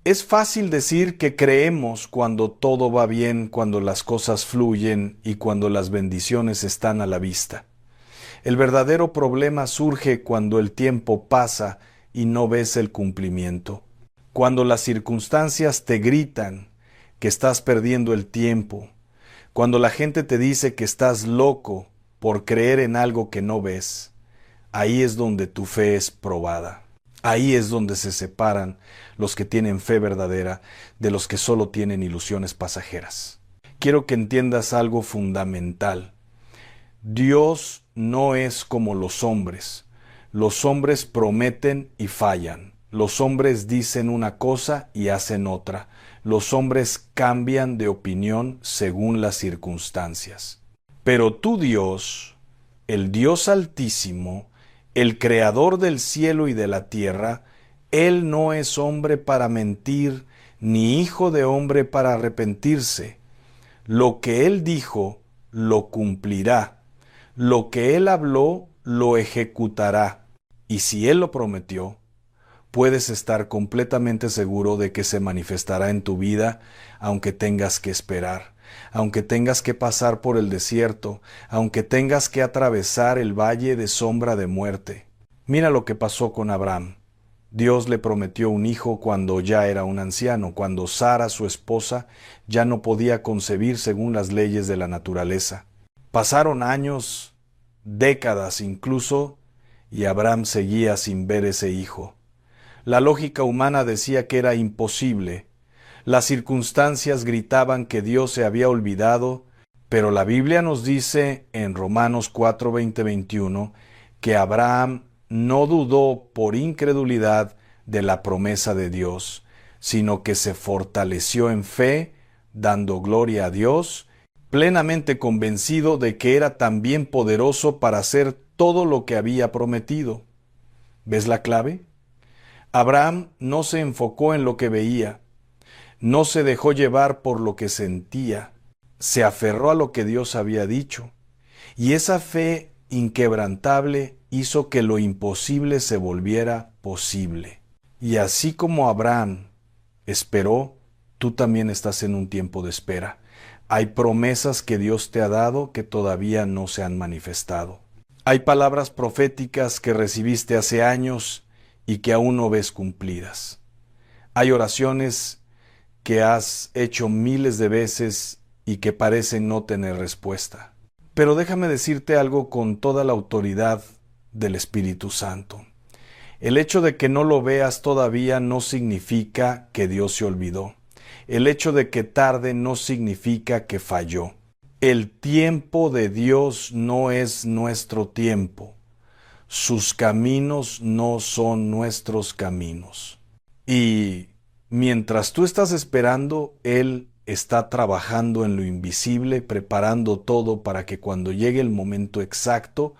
S1: es fácil decir que creemos cuando todo va bien, cuando las cosas fluyen y cuando las bendiciones están a la vista. El verdadero problema surge cuando el tiempo pasa y no ves el cumplimiento. Cuando las circunstancias te gritan que estás perdiendo el tiempo, cuando la gente te dice que estás loco por creer en algo que no ves, ahí es donde tu fe es probada. Ahí es donde se separan los que tienen fe verdadera de los que solo tienen ilusiones pasajeras. Quiero que entiendas algo fundamental. Dios no es como los hombres. Los hombres prometen y fallan. Los hombres dicen una cosa y hacen otra. los hombres cambian de opinión según las circunstancias. Pero tu Dios, el Dios Altísimo, el Creador del cielo y de la tierra, Él no es hombre para mentir, ni hijo de hombre para arrepentirse. Lo que Él dijo, lo cumplirá. Lo que Él habló, lo ejecutará. Y si Él lo prometió, puedes estar completamente seguro de que se manifestará en tu vida, aunque tengas que esperar, aunque tengas que pasar por el desierto, aunque tengas que atravesar el valle de sombra de muerte. Mira lo que pasó con Abraham. Dios le prometió un hijo cuando ya era un anciano, cuando Sara, su esposa, ya no podía concebir según las leyes de la naturaleza. Pasaron años, décadas incluso, y Abraham seguía sin ver ese hijo. La lógica humana decía que era imposible. Las circunstancias gritaban que Dios se había olvidado, pero la Biblia nos dice en Romanos 4, 20, 21 que Abraham no dudó por incredulidad de la promesa de Dios, sino que se fortaleció en fe, dando gloria a Dios, plenamente convencido de que era también poderoso para hacer todo lo que había prometido. ¿Ves la clave? Abraham no se enfocó en lo que veía, no se dejó llevar por lo que sentía, se aferró a lo que Dios había dicho, y esa fe inquebrantable hizo que lo imposible se volviera posible. Y así como Abraham esperó, tú también estás en un tiempo de espera. Hay promesas que Dios te ha dado que todavía no se han manifestado. Hay palabras proféticas que recibiste hace años y que aún no ves cumplidas. Hay oraciones que has hecho miles de veces y que parecen no tener respuesta. Pero déjame decirte algo con toda la autoridad del Espíritu Santo. El hecho de que no lo veas todavía no significa que Dios se olvidó. El hecho de que tarde no significa que falló. El tiempo de Dios no es nuestro tiempo. Sus caminos no son nuestros caminos. Y mientras tú estás esperando, Él está trabajando en lo invisible, preparando todo para que cuando llegue el momento exacto,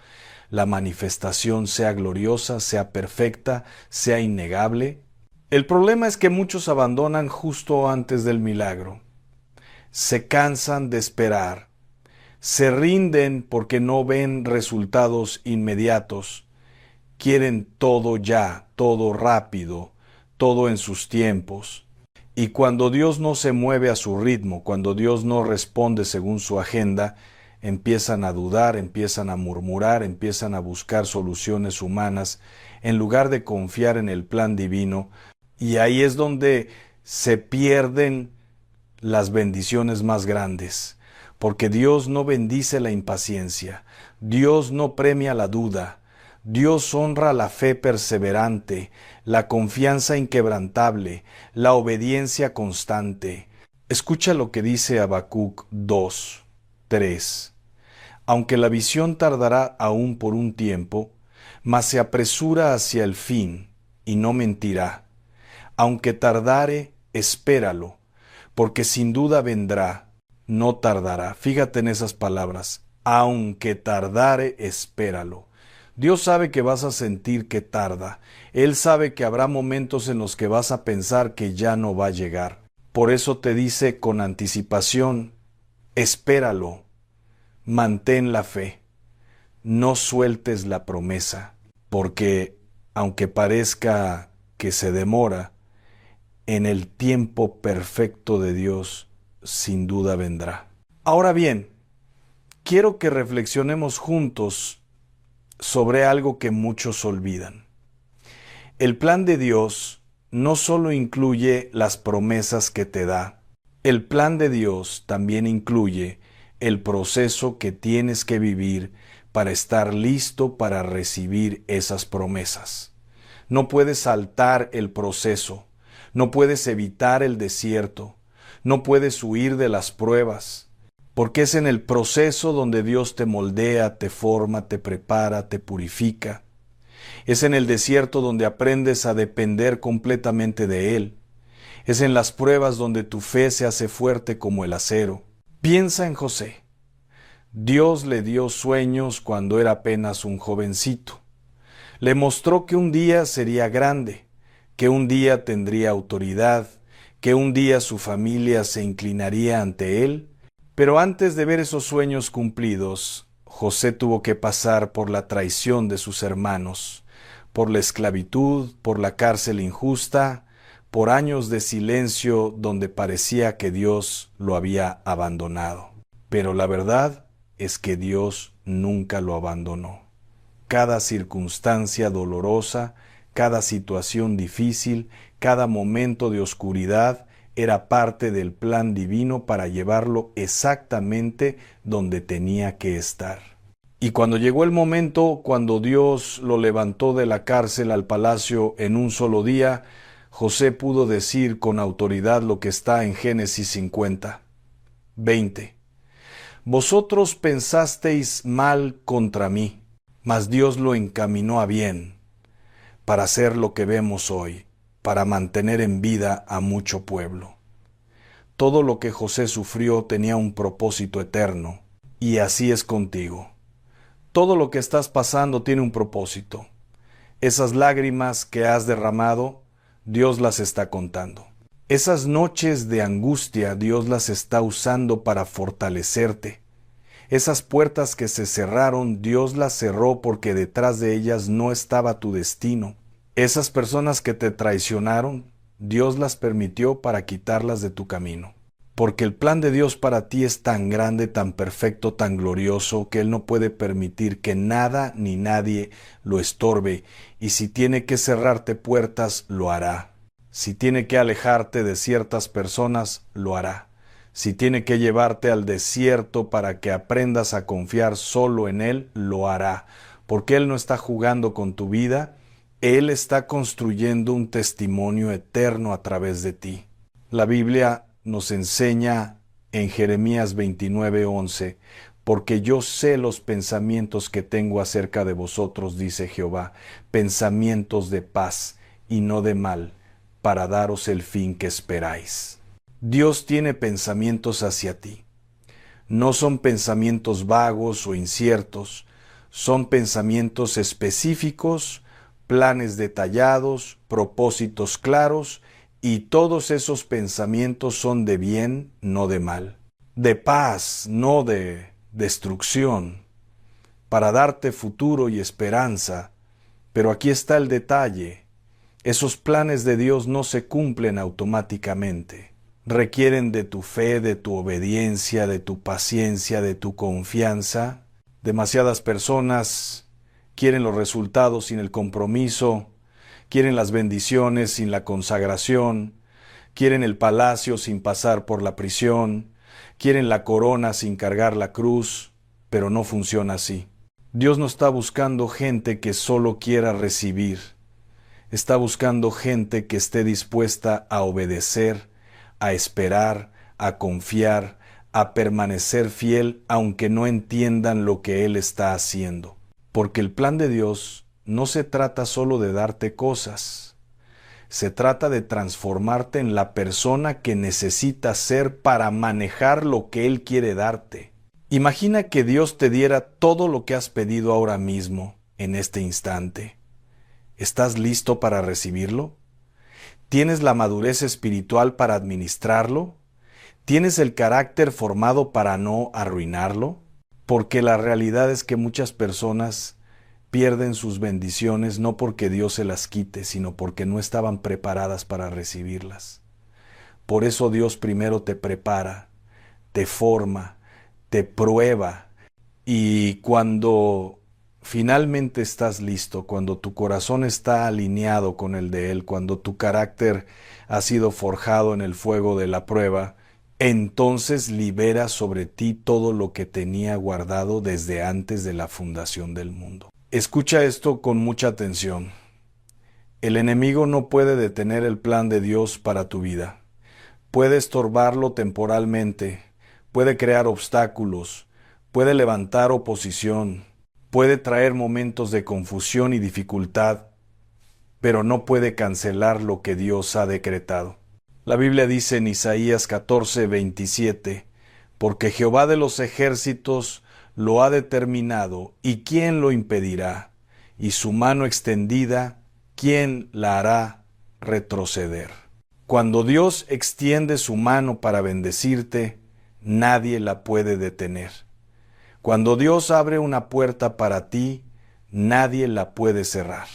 S1: la manifestación sea gloriosa, sea perfecta, sea innegable. El problema es que muchos abandonan justo antes del milagro. Se cansan de esperar. Se rinden porque no ven resultados inmediatos. Quieren todo ya, todo rápido, todo en sus tiempos. Y cuando Dios no se mueve a su ritmo, cuando Dios no responde según su agenda, empiezan a dudar, empiezan a murmurar, empiezan a buscar soluciones humanas, en lugar de confiar en el plan divino. Y ahí es donde se pierden las bendiciones más grandes, porque Dios no bendice la impaciencia, Dios no premia la duda, Dios honra la fe perseverante, la confianza inquebrantable, la obediencia constante. Escucha lo que dice Habacuc 2, 3. Aunque la visión tardará aún por un tiempo, mas se apresura hacia el fin, y no mentirá. Aunque tardare, espéralo, porque sin duda vendrá, no tardará. Fíjate en esas palabras. Aunque tardare, espéralo. Dios sabe que vas a sentir que tarda. Él sabe que habrá momentos en los que vas a pensar que ya no va a llegar. Por eso te dice con anticipación, espéralo, mantén la fe, no sueltes la promesa, porque aunque parezca que se demora, en el tiempo perfecto de Dios sin duda vendrá. Ahora bien, quiero que reflexionemos juntos sobre algo que muchos olvidan. El plan de Dios no solo incluye las promesas que te da, el plan de Dios también incluye el proceso que tienes que vivir para estar listo para recibir esas promesas. No puedes saltar el proceso, no puedes evitar el desierto, no puedes huir de las pruebas, porque es en el proceso donde Dios te moldea, te forma, te prepara, te purifica. Es en el desierto donde aprendes a depender completamente de Él. Es en las pruebas donde tu fe se hace fuerte como el acero. Piensa en José. Dios le dio sueños cuando era apenas un jovencito. Le mostró que un día sería grande, que un día tendría autoridad, que un día su familia se inclinaría ante él. Pero antes de ver esos sueños cumplidos, José tuvo que pasar por la traición de sus hermanos, por la esclavitud, por la cárcel injusta, por años de silencio donde parecía que Dios lo había abandonado. Pero la verdad es que Dios nunca lo abandonó. Cada circunstancia dolorosa, cada situación difícil, cada momento de oscuridad era parte del plan divino para llevarlo exactamente donde tenía que estar. Y cuando llegó el momento, cuando Dios lo levantó de la cárcel al palacio en un solo día, José pudo decir con autoridad lo que está en Génesis 50, 20. Vosotros pensasteis mal contra mí, mas Dios lo encaminó a bien, para hacer lo que vemos hoy, para mantener en vida a mucho pueblo. Todo lo que José sufrió tenía un propósito eterno, y así es contigo. Todo lo que estás pasando tiene un propósito. Esas lágrimas que has derramado, Dios las está contando. Esas noches de angustia, Dios las está usando para fortalecerte. Esas puertas que se cerraron, Dios las cerró porque detrás de ellas no estaba tu destino. Esas personas que te traicionaron, Dios las permitió para quitarlas de tu camino. Porque el plan de Dios para ti es tan grande, tan perfecto, tan glorioso, que Él no puede permitir que nada ni nadie lo estorbe. Y si tiene que cerrarte puertas, lo hará. Si tiene que alejarte de ciertas personas, lo hará. Si tiene que llevarte al desierto para que aprendas a confiar solo en Él, lo hará. Porque Él no está jugando con tu vida, Él está construyendo un testimonio eterno a través de ti. La Biblia nos enseña en Jeremías 29:11, porque yo sé los pensamientos que tengo acerca de vosotros, dice Jehová, pensamientos de paz y no de mal, para daros el fin que esperáis. Dios tiene pensamientos hacia ti. No son pensamientos vagos o inciertos, son pensamientos específicos, planes detallados, propósitos claros, y todos esos pensamientos son de bien, no de mal, de paz, no de destrucción, para darte futuro y esperanza. Pero aquí está el detalle: esos planes de Dios no se cumplen automáticamente. Requieren de tu fe, de tu obediencia, de tu paciencia, de tu confianza. Demasiadas personas quieren los resultados sin el compromiso, quieren las bendiciones sin la consagración, quieren el palacio sin pasar por la prisión, quieren la corona sin cargar la cruz, pero no funciona así. Dios no está buscando gente que solo quiera recibir. Está buscando gente que esté dispuesta a obedecer, a esperar, a confiar, a permanecer fiel, aunque no entiendan lo que Él está haciendo. Porque el plan de Dios no se trata solo de darte cosas. Se trata de transformarte en la persona que necesitas ser para manejar lo que Él quiere darte. Imagina que Dios te diera todo lo que has pedido ahora mismo, en este instante. ¿Estás listo para recibirlo? ¿Tienes la madurez espiritual para administrarlo? ¿Tienes el carácter formado para no arruinarlo? Porque la realidad es que muchas personas pierden sus bendiciones no porque Dios se las quite, sino porque no estaban preparadas para recibirlas. Por eso Dios primero te prepara, te forma, te prueba, y cuando finalmente estás listo, cuando tu corazón está alineado con el de Él, cuando tu carácter ha sido forjado en el fuego de la prueba, entonces libera sobre ti todo lo que tenía guardado desde antes de la fundación del mundo. Escucha esto con mucha atención. El enemigo no puede detener el plan de Dios para tu vida. Puede estorbarlo temporalmente, puede crear obstáculos, puede levantar oposición, puede traer momentos de confusión y dificultad, pero no puede cancelar lo que Dios ha decretado. La Biblia dice en Isaías 14:27, porque Jehová de los ejércitos lo ha determinado, ¿y quién lo impedirá? Y su mano extendida, ¿quién la hará retroceder? Cuando Dios extiende su mano para bendecirte, nadie la puede detener. Cuando Dios abre una puerta para ti, nadie la puede cerrar.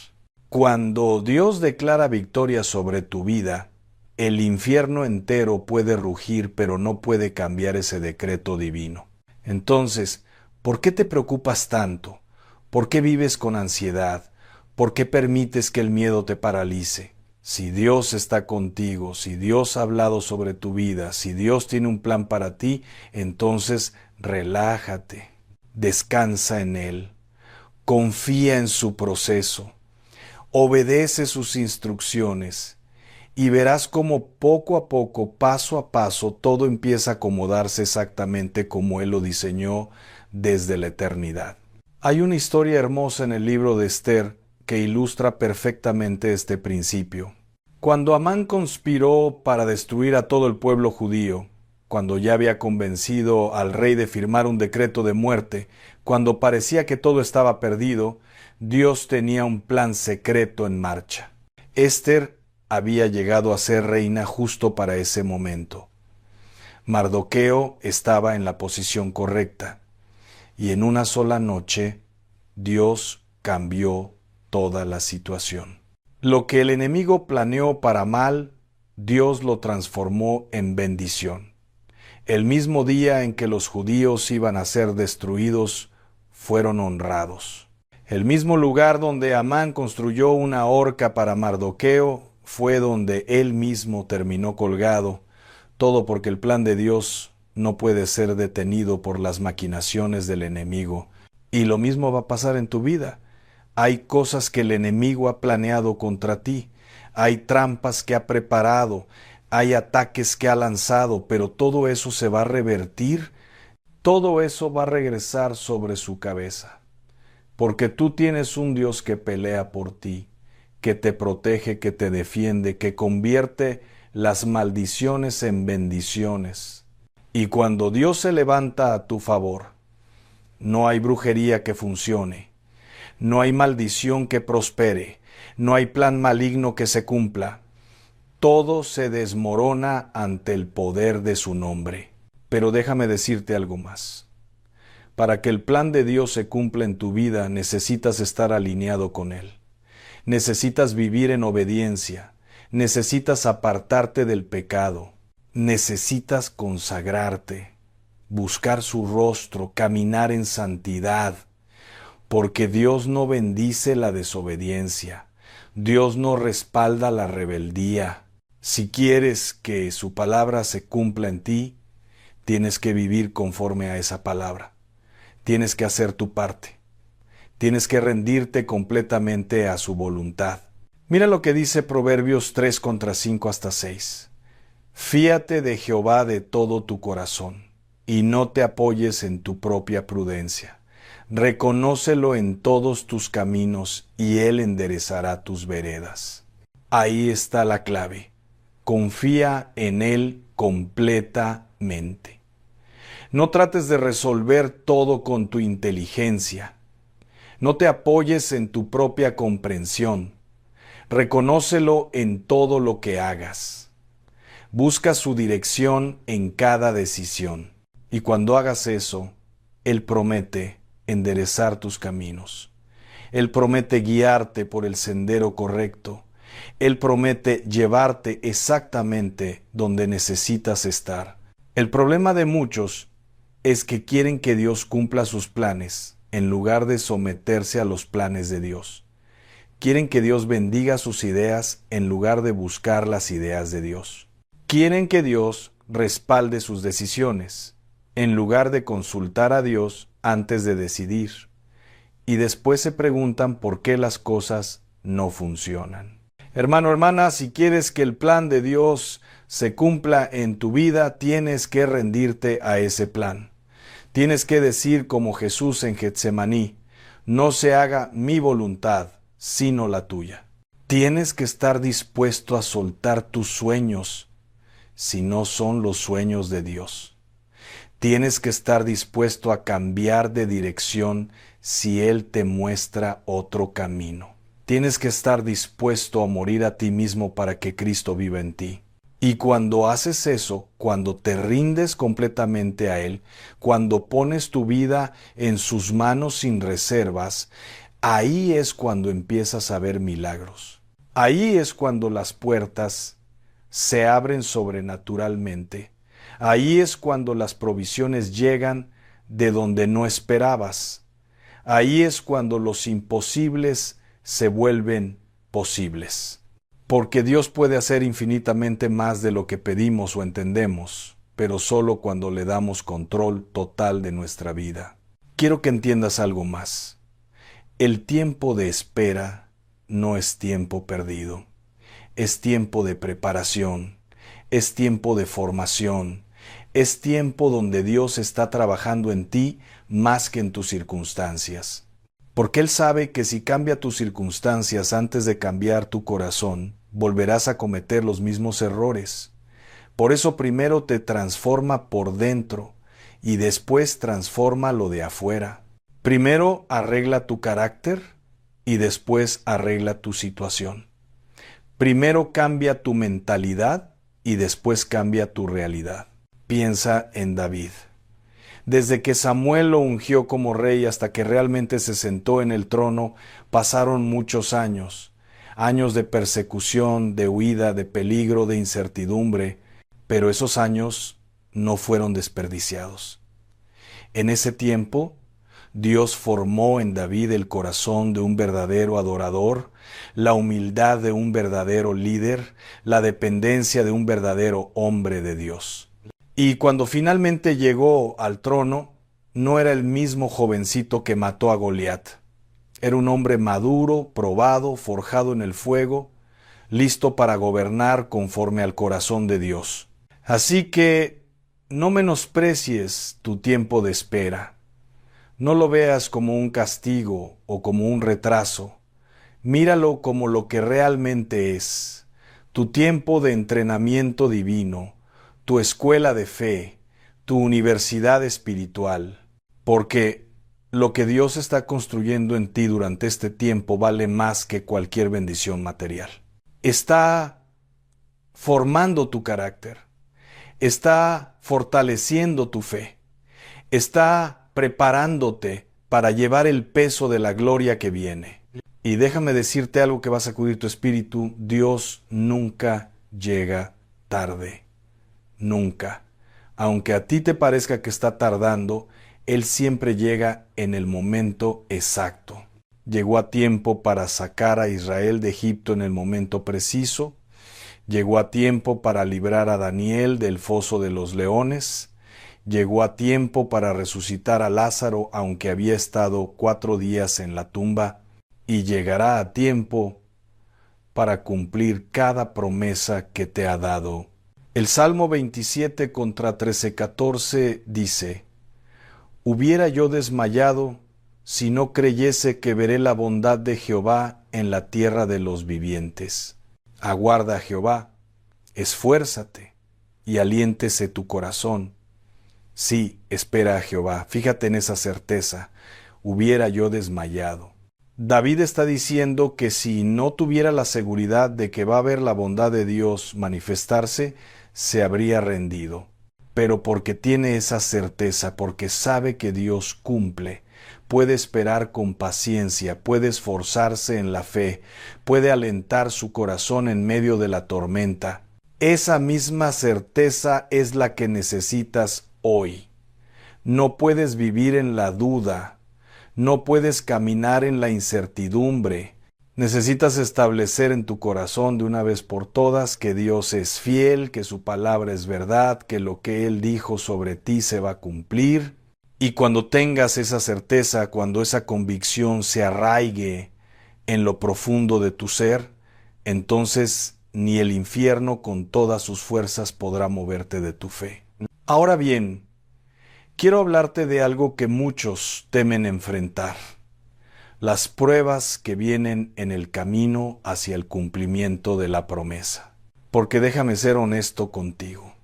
S1: Cuando Dios declara victoria sobre tu vida, el infierno entero puede rugir, pero no puede cambiar ese decreto divino. Entonces, ¿por qué te preocupas tanto? ¿Por qué vives con ansiedad? ¿Por qué permites que el miedo te paralice? Si Dios está contigo, si Dios ha hablado sobre tu vida, si Dios tiene un plan para ti, entonces relájate, descansa en Él, confía en su proceso, obedece sus instrucciones y verás cómo poco a poco, paso a paso, todo empieza a acomodarse exactamente como Él lo diseñó desde la eternidad. Hay una historia hermosa en el libro de Esther que ilustra perfectamente este principio. Cuando Amán conspiró para destruir a todo el pueblo judío, cuando ya había convencido al rey de firmar un decreto de muerte, cuando parecía que todo estaba perdido, Dios tenía un plan secreto en marcha. Esther había llegado a ser reina justo para ese momento. Mardoqueo estaba en la posición correcta, y en una sola noche Dios cambió toda la situación. Lo que el enemigo planeó para mal, Dios lo transformó en bendición. El mismo día en que los judíos iban a ser destruidos, fueron honrados. El mismo lugar donde Amán construyó una horca para Mardoqueo fue donde él mismo terminó colgado, todo porque el plan de Dios no puede ser detenido por las maquinaciones del enemigo. Y lo mismo va a pasar en tu vida. Hay cosas que el enemigo ha planeado contra ti, hay trampas que ha preparado, hay ataques que ha lanzado, pero todo eso se va a revertir, todo eso va a regresar sobre su cabeza. Porque tú tienes un Dios que pelea por ti, que te protege, que te defiende, que convierte las maldiciones en bendiciones. Y cuando Dios se levanta a tu favor, no hay brujería que funcione, no hay maldición que prospere, no hay plan maligno que se cumpla. Todo se desmorona ante el poder de su nombre. Pero déjame decirte algo más. Para que el plan de Dios se cumpla en tu vida, necesitas estar alineado con Él. Necesitas vivir en obediencia. Necesitas apartarte del pecado. Necesitas consagrarte, buscar su rostro, caminar en santidad. Porque Dios no bendice la desobediencia. Dios no respalda la rebeldía. Si quieres que su palabra se cumpla en ti, tienes que vivir conforme a esa palabra. Tienes que hacer tu parte. Tienes que rendirte completamente a su voluntad. Mira lo que dice Proverbios 3:5-6. Fíate de Jehová de todo tu corazón, y no te apoyes en tu propia prudencia. Reconócelo en todos tus caminos, y Él enderezará tus veredas. Ahí está la clave. Confía en Él completamente. No trates de resolver todo con tu inteligencia. No te apoyes en tu propia comprensión. Reconócelo en todo lo que hagas. Busca su dirección en cada decisión. Y cuando hagas eso, Él promete enderezar tus caminos. Él promete guiarte por el sendero correcto. Él promete llevarte exactamente donde necesitas estar. El problema de muchos es que quieren que Dios cumpla sus planes en lugar de someterse a los planes de Dios. Quieren que Dios bendiga sus ideas en lugar de buscar las ideas de Dios. Quieren que Dios respalde sus decisiones en lugar de consultar a Dios antes de decidir. Y después se preguntan por qué las cosas no funcionan. Hermano, hermana, si quieres que el plan de Dios se cumpla en tu vida, tienes que rendirte a ese plan. Tienes que decir como Jesús en Getsemaní, no se haga mi voluntad, sino la tuya. Tienes que estar dispuesto a soltar tus sueños, si no son los sueños de Dios. Tienes que estar dispuesto a cambiar de dirección si Él te muestra otro camino. Tienes que estar dispuesto a morir a ti mismo para que Cristo viva en ti. Y cuando haces eso, cuando te rindes completamente a Él, cuando pones tu vida en sus manos sin reservas, ahí es cuando empiezas a ver milagros. Ahí es cuando las puertas se abren sobrenaturalmente. Ahí es cuando las provisiones llegan de donde no esperabas. Ahí es cuando los imposibles se vuelven posibles. Porque Dios puede hacer infinitamente más de lo que pedimos o entendemos, pero solo cuando le damos control total de nuestra vida. Quiero que entiendas algo más. El tiempo de espera no es tiempo perdido. Es tiempo de preparación, es tiempo de formación, es tiempo donde Dios está trabajando en ti más que en tus circunstancias. Porque Él sabe que si cambia tus circunstancias antes de cambiar tu corazón, volverás a cometer los mismos errores. Por eso primero te transforma por dentro y después transforma lo de afuera. Primero arregla tu carácter y después arregla tu situación. Primero cambia tu mentalidad y después cambia tu realidad. Piensa en David. Desde que Samuel lo ungió como rey hasta que realmente se sentó en el trono, pasaron muchos años. Años de persecución, de huida, de peligro, de incertidumbre. Pero esos años no fueron desperdiciados. En ese tiempo, Dios formó en David el corazón de un verdadero adorador, la humildad de un verdadero líder, la dependencia de un verdadero hombre de Dios. Y cuando finalmente llegó al trono, no era el mismo jovencito que mató a Goliat. Era un hombre maduro, probado, forjado en el fuego, listo para gobernar conforme al corazón de Dios. Así que no menosprecies tu tiempo de espera. No lo veas como un castigo o como un retraso. Míralo como lo que realmente es, tu tiempo de entrenamiento divino, tu escuela de fe, tu universidad espiritual, porque lo que Dios está construyendo en ti durante este tiempo vale más que cualquier bendición material. Está formando tu carácter, está fortaleciendo tu fe, está preparándote para llevar el peso de la gloria que viene. Y déjame decirte algo que va a sacudir tu espíritu: Dios nunca llega tarde. Nunca. Aunque a ti te parezca que está tardando, Él siempre llega en el momento exacto. Llegó a tiempo para sacar a Israel de Egipto en el momento preciso. Llegó a tiempo para librar a Daniel del foso de los leones. Llegó a tiempo para resucitar a Lázaro, aunque había estado 4 días en la tumba. Y llegará a tiempo para cumplir cada promesa que te ha dado. El Salmo 27 contra 13:14 dice: Hubiera yo desmayado si no creyese que veré la bondad de Jehová en la tierra de los vivientes. Aguarda a Jehová, esfuérzate y aliéntese tu corazón. Sí, espera a Jehová. Fíjate en esa certeza. Hubiera yo desmayado. David está diciendo que si no tuviera la seguridad de que va a ver la bondad de Dios manifestarse, se habría rendido. Pero porque tiene esa certeza, porque sabe que Dios cumple, puede esperar con paciencia, puede esforzarse en la fe, puede alentar su corazón en medio de la tormenta. Esa misma certeza es la que necesitas hoy. No puedes vivir en la duda. No puedes caminar en la incertidumbre. Necesitas establecer en tu corazón de una vez por todas que Dios es fiel, que su palabra es verdad, que lo que Él dijo sobre ti se va a cumplir. Y cuando tengas esa certeza, cuando esa convicción se arraigue en lo profundo de tu ser, entonces ni el infierno con todas sus fuerzas podrá moverte de tu fe. Ahora bien, quiero hablarte de algo que muchos temen enfrentar: las pruebas que vienen en el camino hacia el cumplimiento de la promesa. Porque déjame ser honesto contigo.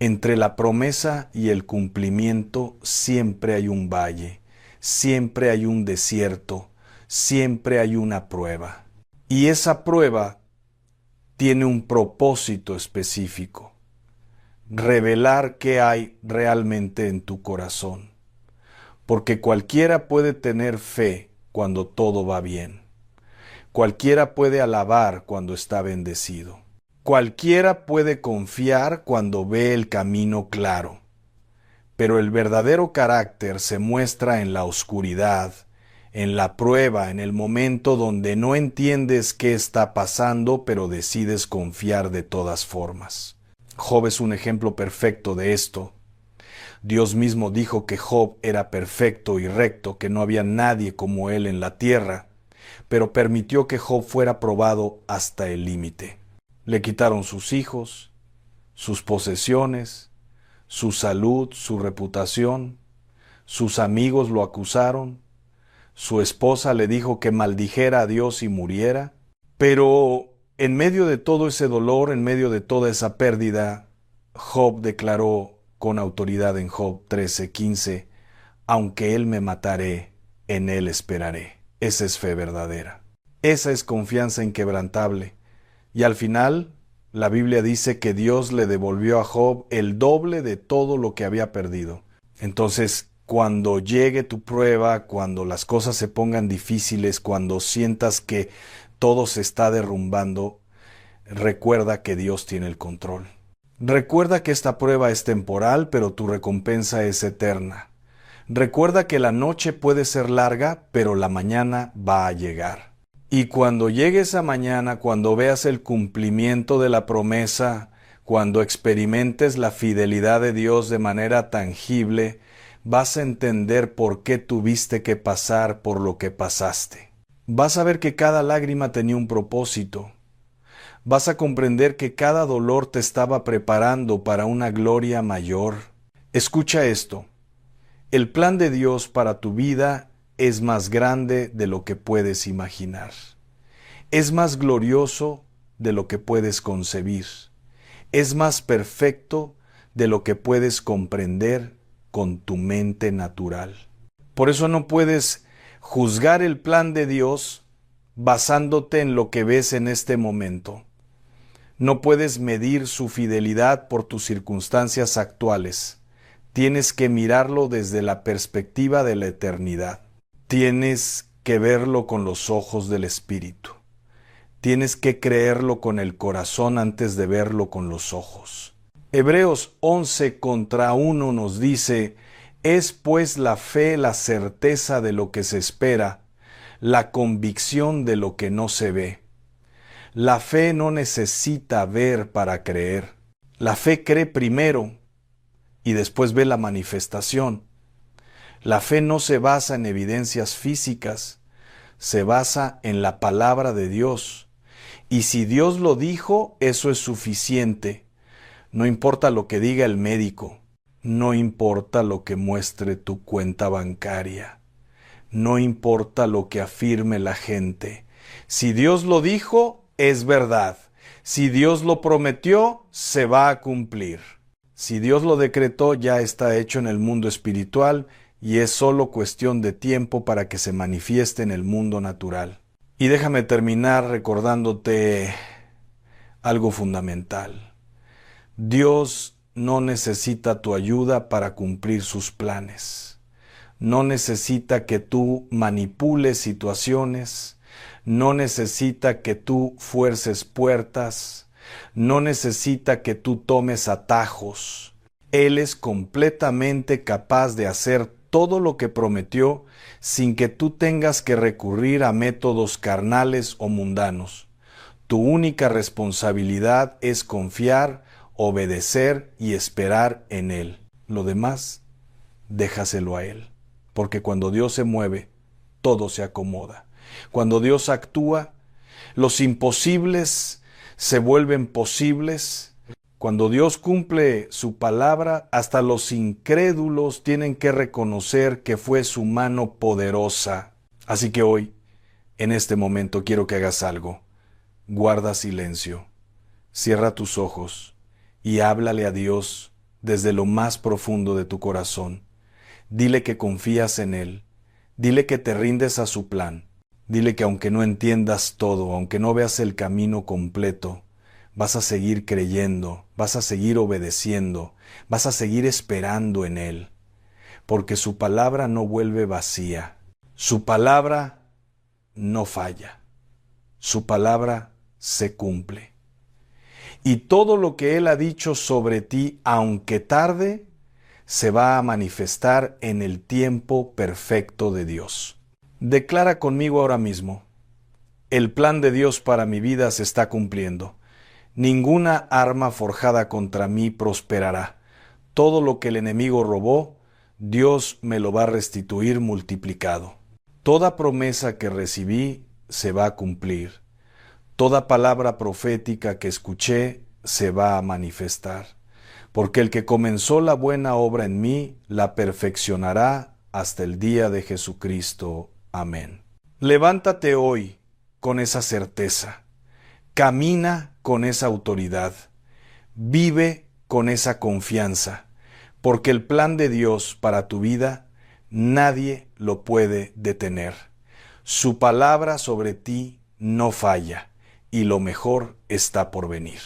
S1: Entre la promesa y el cumplimiento siempre hay un valle, siempre hay un desierto, siempre hay una prueba. Y esa prueba tiene un propósito específico: revelar qué hay realmente en tu corazón. Porque cualquiera puede tener fe cuando todo va bien. Cualquiera puede alabar cuando está bendecido. Cualquiera puede confiar cuando ve el camino claro. Pero el verdadero carácter se muestra en la oscuridad, en la prueba, en el momento donde no entiendes qué está pasando, pero decides confiar de todas formas. Job es un ejemplo perfecto de esto. Dios mismo dijo que Job era perfecto y recto, que no había nadie como él en la tierra, pero permitió que Job fuera probado hasta el límite. Le quitaron sus hijos, sus posesiones, su salud, su reputación, sus amigos lo acusaron, su esposa le dijo que maldijera a Dios y muriera, pero en medio de todo ese dolor, en medio de toda esa pérdida, Job declaró con autoridad en Job 13:15, aunque él me matare, en él esperaré. Esa es fe verdadera. Esa es confianza inquebrantable. Y al final, la Biblia dice que Dios le devolvió a Job el doble de todo lo que había perdido. Entonces, cuando llegue tu prueba, cuando las cosas se pongan difíciles, cuando sientas que todo se está derrumbando, recuerda que Dios tiene el control. Recuerda que esta prueba es temporal, pero tu recompensa es eterna. Recuerda que la noche puede ser larga, pero la mañana va a llegar. Y cuando llegue esa mañana, cuando veas el cumplimiento de la promesa, cuando experimentes la fidelidad de Dios de manera tangible, vas a entender por qué tuviste que pasar por lo que pasaste. Vas a ver que cada lágrima tenía un propósito. Vas a comprender que cada dolor te estaba preparando para una gloria mayor. Escucha esto. El plan de Dios para tu vida es más grande de lo que puedes imaginar. Es más glorioso de lo que puedes concebir. Es más perfecto de lo que puedes comprender con tu mente natural. Por eso no puedes juzgar el plan de Dios basándote en lo que ves en este momento. No puedes medir su fidelidad por tus circunstancias actuales. Tienes que mirarlo desde la perspectiva de la eternidad. Tienes que verlo con los ojos del Espíritu. Tienes que creerlo con el corazón antes de verlo con los ojos. Hebreos 11:1 nos dice: es pues la fe la certeza de lo que se espera, la convicción de lo que no se ve. La fe no necesita ver para creer. La fe cree primero y después ve la manifestación. La fe no se basa en evidencias físicas, se basa en la palabra de Dios. Y si Dios lo dijo, eso es suficiente. No importa lo que diga el médico, no importa lo que muestre tu cuenta bancaria, no importa lo que afirme la gente. Si Dios lo dijo, es verdad. Si Dios lo prometió, se va a cumplir. Si Dios lo decretó, ya está hecho en el mundo espiritual y es solo cuestión de tiempo para que se manifieste en el mundo natural. Y déjame terminar recordándote algo fundamental. Dios no necesita tu ayuda para cumplir sus planes. No necesita que tú manipules situaciones. No necesita que tú fuerces puertas. No necesita que tú tomes atajos. Él es completamente capaz de hacer todo lo que prometió sin que tú tengas que recurrir a métodos carnales o mundanos. Tu única responsabilidad es confiar, obedecer y esperar en Él. Lo demás, déjaselo a Él. Porque cuando Dios se mueve, todo se acomoda. Cuando Dios actúa, los imposibles se vuelven posibles. Cuando Dios cumple su palabra, hasta los incrédulos tienen que reconocer que fue su mano poderosa. Así que hoy, en este momento, quiero que hagas algo. Guarda silencio. Cierra tus ojos y háblale a Dios desde lo más profundo de tu corazón. Dile que confías en Él. Dile que te rindes a su plan. Dile que aunque no entiendas todo, aunque no veas el camino completo, vas a seguir creyendo, vas a seguir obedeciendo, vas a seguir esperando en Él, porque su palabra no vuelve vacía. Su palabra no falla. Su palabra se cumple. Y todo lo que Él ha dicho sobre ti, aunque tarde, se va a manifestar en el tiempo perfecto de Dios. Declara conmigo ahora mismo: el plan de Dios para mi vida se está cumpliendo. Ninguna arma forjada contra mí prosperará. Todo lo que el enemigo robó, Dios me lo va a restituir multiplicado. Toda promesa que recibí se va a cumplir. Toda palabra profética que escuché se va a manifestar. Porque el que comenzó la buena obra en mí, la perfeccionará hasta el día de Jesucristo. Amén. Levántate hoy con esa certeza. Camina con esa autoridad. Vive con esa confianza. Porque el plan de Dios para tu vida, nadie lo puede detener. Su palabra sobre ti no falla, y lo mejor está por venir.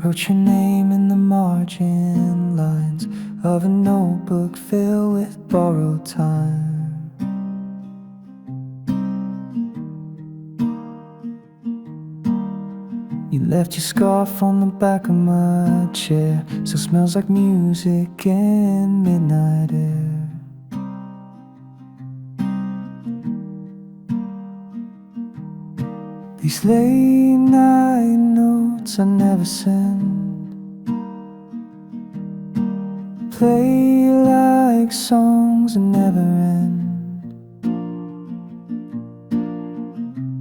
S2: Wrote your name in the margin lines of a notebook filled with borrowed time. You left your scarf on the back of my chair, still smells like music and midnight air. These late night notes I never send play like songs that never end,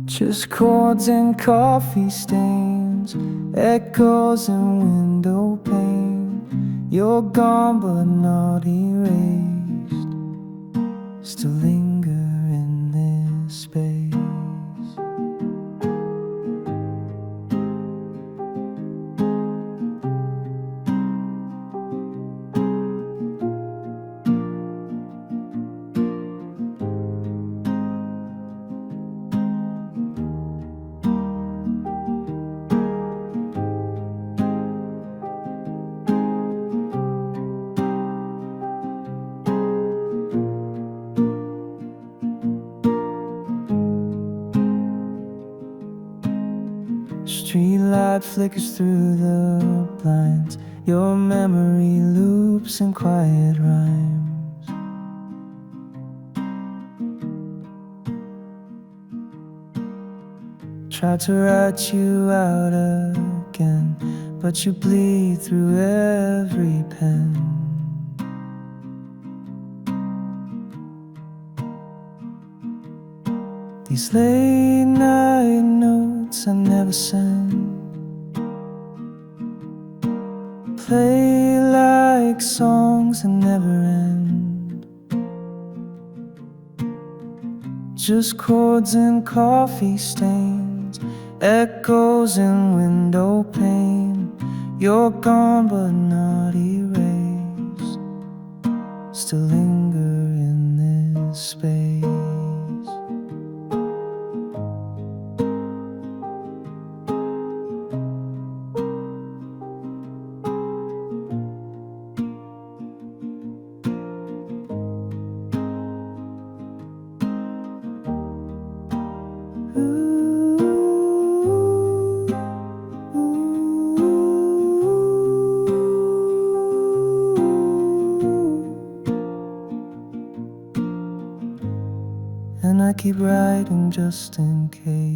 S2: just chords and coffee stains, echoes and window pane. You're gone but not erased, still linger in this space. Streetlight flickers through the blinds, your memory loops in quiet rhymes. Tried to write you out again, but you bleed through every pen. These late night notes I never send play like songs that never end, just chords and coffee stains, echoes and window pane. You're gone but not erased, still linger in this space. And I keep writing just in case.